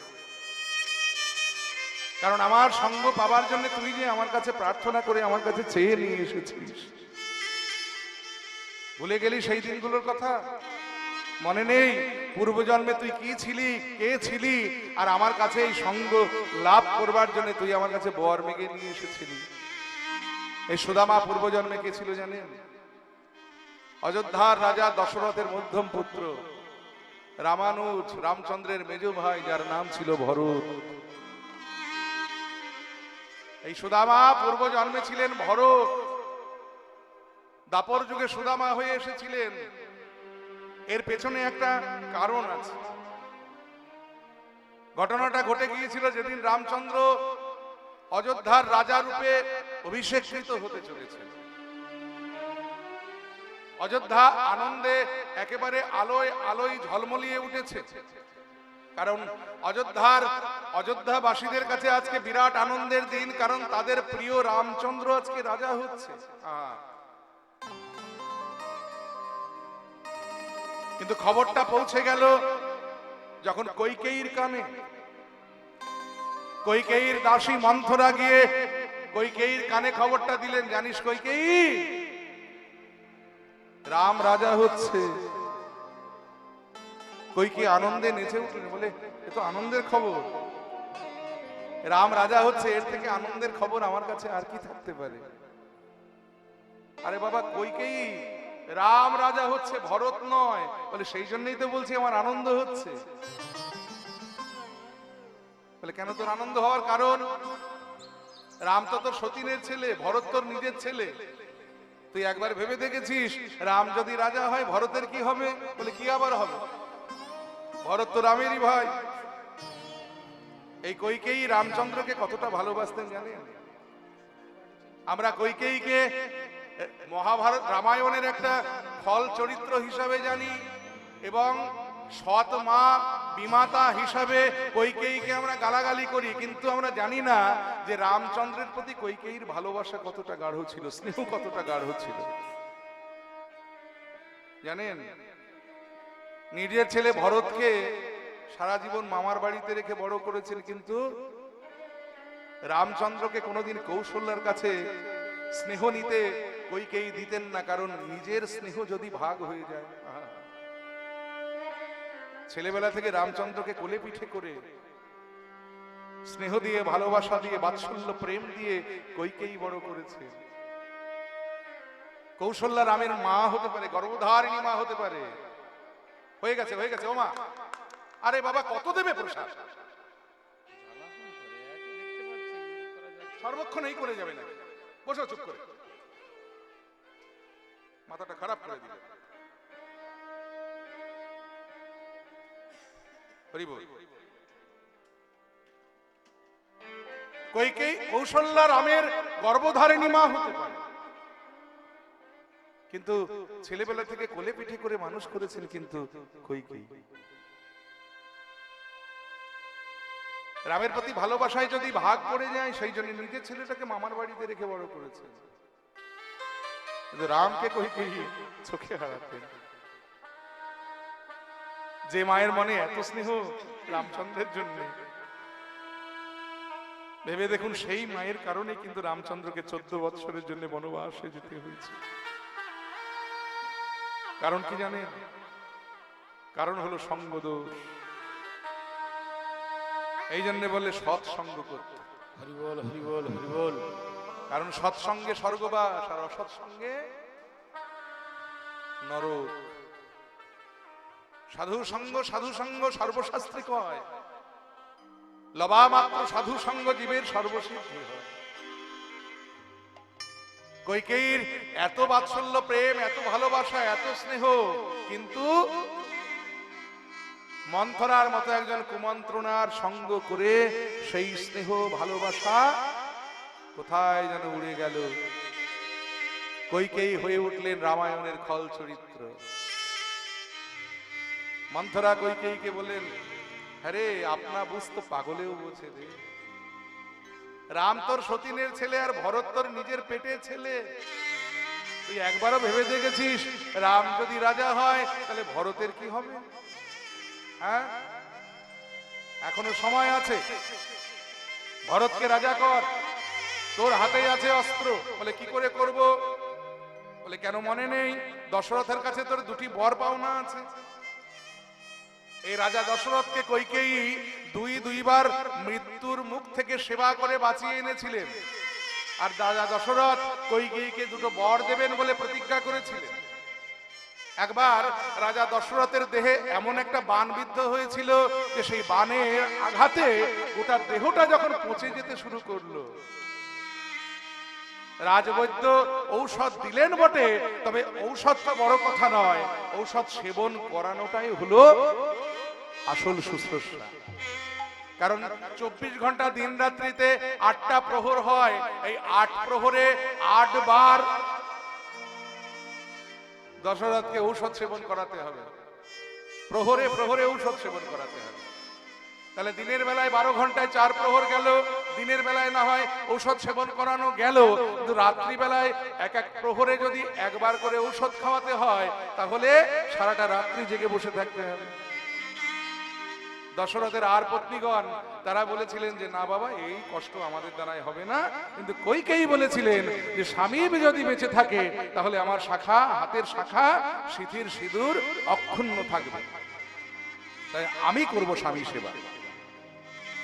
কারণ আমার সঙ্গ পাবার জন্য তুই যে আমার কাছে প্রার্থনা করে আমার কাছে চেয়ে নিয়ে এসেছিস, ভুলে গেলি সেই দিনগুলোর কথা? মনে নেই পূর্বজন্মে তুই কি ছিলি, কে ছিলি, আর আমার কাছে এই সঙ্গ লাভ করবার জন্য তুই আমার কাছে বর মেঘে নিয়ে এসেছিলি। এই সুদামা পূর্বজন্মে কে ছিল জানেন? অযোধ্যার রাজা দশরথের মধ্যম পুত্র রামানুজ, রামচন্দ্রের মেজ ভাই, যার নাম ছিল ভরত। এই সুদামা পূর্ব জন্মে ছিলেন ভরত, দাপর যুগে সুদামা হয়ে এসেছিলেন। এর পেছনে একটা কারণ আছে। ঘটনাটা ঘটে গিয়েছিল যেদিন রামচন্দ্র অযোধ্যার রাজা রূপে অভিষেকৃত হতে চলেছে। অযোধ্যা আনন্দে একেবারে আলোয় আলোয় ঝলমলিয়ে উঠেছে, কারণ অযোধ্যাবাসীদের কাছে আজকে বিরাট আনন্দের দিন, কারণ তাদের প্রিয় রামচন্দ্র আজকে রাজা হচ্ছে। কিন্তু খবরটা পৌঁছে গেল যখন কৈকেয়ীর কানে। কৈকেয়ীর দাসী মন্থরা গিয়ে কৈকেয়ীর কানে খবরটা দিলেন, জানিস কৈকেয়ী, রাম রাজা হচ্ছে। কৈকেয়ী আনন্দে নেচে উঠলেন, বলে এ তো আনন্দের খবর, রাম রাজা হচ্ছে, এর থেকে আনন্দের খবর আমার কাছে আর কি থাকতে পারে? আরে বাবা কৈকেয়ী, রাম রাজা হচ্ছে, ভরত নয়। বলে সেই জন্যই তো বলছি আমার আনন্দ হচ্ছে। বলে কেন তোর আনন্দ হওয়ার কারণ? রাম তো তোর সতীনের ছেলে, ভরত তোর নিজের ছেলে। তুই একবার ভেবে দেখেছিস রাম যদি রাজা হয় ভরতের কি হবে? বলে কি আবার হবে, ভরত তো রামেরই ভাই। এই কৈকেয়ী রামচন্দ্রকে কতটা ভালোবাসতেন জানেন? আমরা কৈকেয়ীকে মহাভারত রামায়ণের একটা ফল চরিত্র হিসাবে জানি, এবং সৎ মা বিমাতা হিসাবে কৈকেয়ীকে আমরা গালাগালি করি, কিন্তু আমরা জানি না যে রামচন্দ্রের প্রতি কৈকেয়ীর ভালোবাসা কতটা গাঢ় ছিল, স্নেহ কতটা গাঢ় ছিল। জানেন, নিজের ছেলে ভরতকে সারা জীবন মামার বাড়িতে রেখে বড় করেছেন, কিন্তু রামচন্দ্রকে কোনোদিন কৌশল্যার কাছে স্নেহ নিতে কৈকেয়ী দিতেন না, কারণ নিজের স্নেহ যদি ভাগ হয়ে যায়। ছেলেবেলা থেকে রামচন্দ্রকে কোলে পিঠে করে স্নেহ দিয়ে, ভালোবাসা দিয়ে, বাৎসল্য প্রেম দিয়ে কৈকেয়ী বড় করেছে। কৌশল্যা রামের মা হতে পারে, গর্ভধারিণী মা হতে পারে। হয়ে গেছে হয়ে গেছে ও মা, আরে বাবা কত দেবে প্রসাদ, সর্বক্ষণ এই করে যাবে না, বসো চুপ করে, মাথাটা খারাপ করে দিবে। কৈকেয়ী কৌশল্যা রামের গর্ভধারিণী মা হতে পারে, কিন্তু ছেলেবেলা থেকে কোলে পিঠে করে মানুষ করেছেন কিন্তু কৈকেয়ী। রামের প্রতি ভালোবাসায় যদি ভাগ পড়ে যায়, সেই জন্য নিজের ছেলেটাকে মামার বাড়িতে রেখে বড় করেছে। কিন্তু রামকে কৈকেয়ী চোখে হারাতেন। যে মায়ের মনে এত স্নেহ রামচন্দ্রের জন্য, ভেবে দেখুন সেই মায়ের কারণে কিন্তু রামচন্দ্রকে 14 বৎসরের জন্য বনবাসে যেতে হয়েছে। কারণ কি জানেন? কারণ হলো সঙ্গদোষ। এই জন্য বলে সৎসঙ্গ করতে। হরিবল হরিবল হরিবল। কারণ সৎসঙ্গে স্বর্গবাস, আর অসৎসঙ্গে নরক। সাধু সঙ্গ সর্বশাস্ত্রে কয়, লবা মাত্র সাধু সঙ্গ জীবের সর্বসিদ্ধি হয়। কইকেয়ীর এত বাৎসল্য প্রেম, এত ভালোবাসা, এত স্নেহ, কিন্তু মন্থরার মতো একজন কুমন্ত্রণার সঙ্গ করে সেই স্নেহ ভালোবাসা কোথায় যেন উড়ে গেল। কইকেয়ী হয়ে উঠলেন রামায়ণের খল চরিত্র। মন্থরা কইকেয়ীকে বলেন, আরে আপনা বুঝতো পাগলেও বোঝে রে, রাম তোর সতীনের ছেলে আর ভরত তোর নিজের পেটের ছেলে। তুই একবারও ভেবে দেখেছিস রাম যদি রাজা হয় তাহলে ভরতের কি হবে? হ্যাঁ, এখনো সময় আছে, ভরতকে রাজা কর, তোর হাতেই আছে অস্ত্র। বলে কি করে করব? বলে কেন মনে নেই দশরথের কাছে তোর দুটি বর পাওনা আছে। এই রাজা দশরথকে কইকেয়ী দুইবার মৃত্যুর মুখ থেকে সেবা করে বাঁচিয়ে এনেছিলেন, আর রাজা দশরথ কইকেয়ীকে দুটো বর দেবেন বলে প্রতিজ্ঞা করেছিলেন। একবার রাজা দশরথের দেহে এমন একটা বাণ বিদ্ধ হয়েছিল যে সেই বাণের আঘাতে গোটা দেহটা যখন পচে যেতে শুরু করলো, রাজবৈদ্য ঔষধ দিলেন বটে, তবে ঔষধটা বড় কথা নয়, ঔষধ সেবন করানোটাই হলো আসল শুশ্রূষা। কারণ 24 ঘন্টা দিন রাত্রিতে 8টা প্রহর হয়, এই 8 প্রহরে 8 বার দশরথকে ঔষধ সেবন করাতে হবে, প্রহরে প্রহরে ঔষধ সেবন করাতে হবে। তাহলে দিনের বেলায় 12 ঘন্টায় 4 প্রহর গেল, দিনের বেলায় না হয় ঔষধ সেবন করানো গেল, কিন্তু রাত্রি বেলায় এক এক প্রহরে যদি একবার করে ঔষধ খাওয়াতে হয় তাহলে সারাটা রাত্রি জেগে বসে থাকতে হবে। দশরথের আর পত্নীগণ তারা বলেছিলেন যে না বাবা, এই কষ্ট আমাদের দ্বারাই হবে না, কিন্তু কইকেয়ী বলেছিলেন যে স্বামী যদি বেঁচে থাকে তাহলে আমার শাখা, হাতের শাখা, সিঁথির সিঁদুর অক্ষুণ্ণ থাকবে, তাই আমি করব স্বামী সেবা।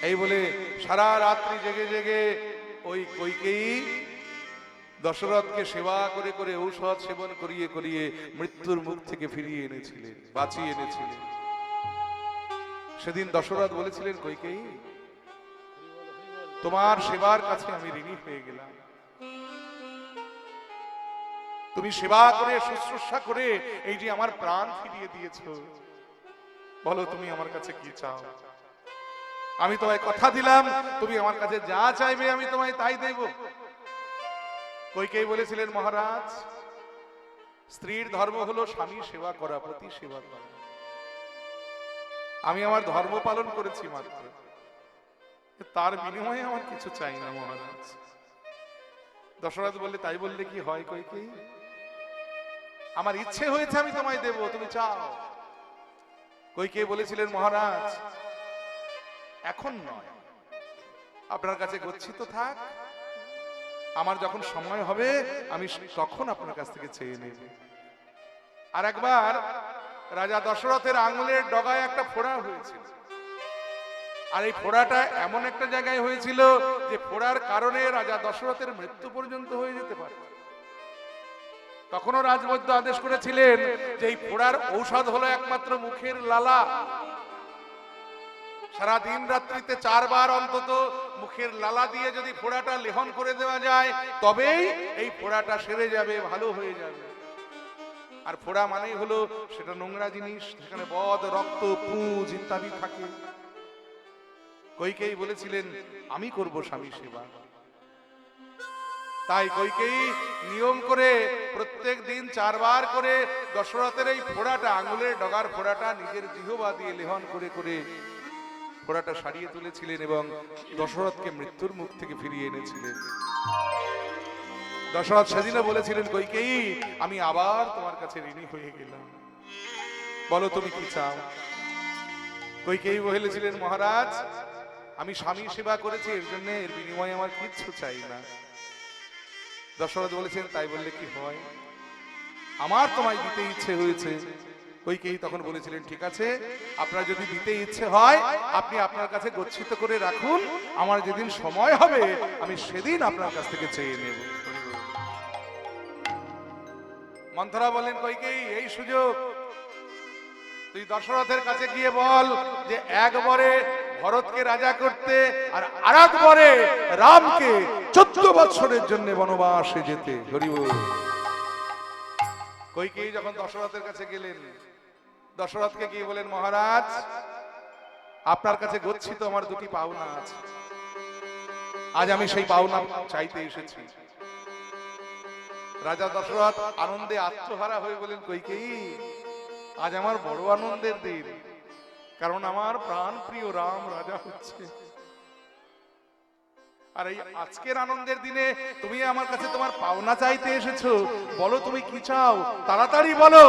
এই বলে সারা রাত্রি জেগে জেগে ওই কইকেয়ী দশরথকে সেবা করে করে ঔষধ সেবন করিয়ে করিয়ে মৃত্যুর মুখ থেকে ফিরিয়ে এনেছিলেন, বাঁচিয়ে এনেছিলেন। সেদিন দশরথ বলেছিলেন, কইকেয়ী তোমার সেবার কাছে আমি ঋণী হয়ে গেলাম, তুমি সেবা করে শুশ্রূষা করে এই যে আমার প্রাণ ফিরিয়ে দিয়েছো, বলো তুমি আমার কাছে কি চাও? আমি তোমায় কথা দিলাম তুমি আমার কাছে যা চাইবে আমি তোমায় তাই দেব। কইকেয়ী বলেছিলেন, মহারাজ স্ত্রীর ধর্ম হলো স্বামী সেবা করা, পতি সেবা করা। আমি আমার ধর্ম পালন করেছি মাত্র, তার বিনিময়ে আমার কিছু চাই না মহারাজ। দশরথ বললে, তাই বললে কি হয় কইকেয়ী? আমার ইচ্ছে হয়েছে আমি তোমায় দেব, তুমি চাও। কইকেয়ী বলেছিলেন, মহারাজ এখন নয়, আপনার কাছে গচ্ছিত থাক, আমার যখন সময় হবে আমি তখন আপনার কাছ থেকে চেয়ে নেব। আর একবার রাজা দশরথের আঙুলের ডগায় একটা ফোড়া হয়েছিল, আর এই ফোড়াটা এমন একটা জায়গায় হয়েছিল যে ফোড়ার কারণে রাজা দশরথের মৃত্যু পর্যন্ত হয়ে যেতে পারে। তখনও রাজবৈদ্য আদেশ করেছিলেন যে এই ফোড়ার ঔষধ হলো একমাত্র মুখের লালা। সারা দিন রাত্রিতে 4 বার অন্তত মুখের লালা দিয়ে যদি ফোড়াটা লেহন করে দেওয়া যায় তবেই এই ফোড়াটা সেরে যাবে, ভালো হয়ে যাবে। আর ফোড়া মানেই হলো সেটা নোংরা জিনিস, সেখানে বদ, রক্ত, পুঁজ ইত্যাদি থাকে। কইকেয়ী বলেছিলেন, আমি করব স্বামী সেবা। তাই কইকেয়ী নিয়ম করে প্রত্যেক দিন 4 বার করে দশরথের এই ফোড়াটা, আঙুলের ডগার ফোড়াটা নিজের জিহ্বা দিয়ে লেহন করে করে ফোড়াটা সারিয়ে তুলেছিলেন এবং দশরথকে মৃত্যুর মুখ থেকে ফিরিয়ে এনেছিলেন। দশরথ সেদিনও বলেছিলেন, কইকেয়ী আমি আবার তোমার কাছে ঋণী হয়ে গেলাম, বলো তুমি কি চাও? কইকেয়ী বলেছিলেন, মহারাজ আমি স্বামী সেবা করেছি, এর জন্য এর বিনিময়ে আমার কিচ্ছু চাই না। দশরথ বলেছেন, তাই বললে কি হয়, আমার তোমায় দিতে ইচ্ছে হয়েছে। কইকেয়ী তখন বলেছিলেন, ঠিক আছে, আপনার যদি দিতে ইচ্ছে হয় আপনি আপনার কাছে গচ্ছিত করে রাখুন, আমার যেদিন সময় হবে আমি সেদিন আপনার কাছ থেকে চেয়ে নেব। মন্থরা বলেন, কইকেয়ী এই সুযোগ তুই দশরথের কাছে গিয়ে বল যে একবারে ভরতকে রাজা করতে আর আরেকবারে রামকে 14 বছরের জন্য বনবাসে যেতে। হরি বল। কইকেয়ী যখন দশরথের কাছে গেলেন, দশরথকে গিয়ে বলেন, মহারাজ আপনার কাছে গচ্ছিত আমার দুটি পাওনা আছে, আজ আমি সেই পাওনা চাইতে এসেছি। রাজা দশরথ আনন্দে আত্মহারা হয়ে বলেন, কইকেয়ী আজ আমার বড় আনন্দের দিন, কারণ আমার প্রাণ প্রিয় রাম রাজা হচ্ছে। আর এই আজকের আনন্দের দিনে তুমি আমার কাছে তোমার পাওনা চাইতে এসেছো, বলো তুমি কি চাও, তাড়াতাড়ি বলো।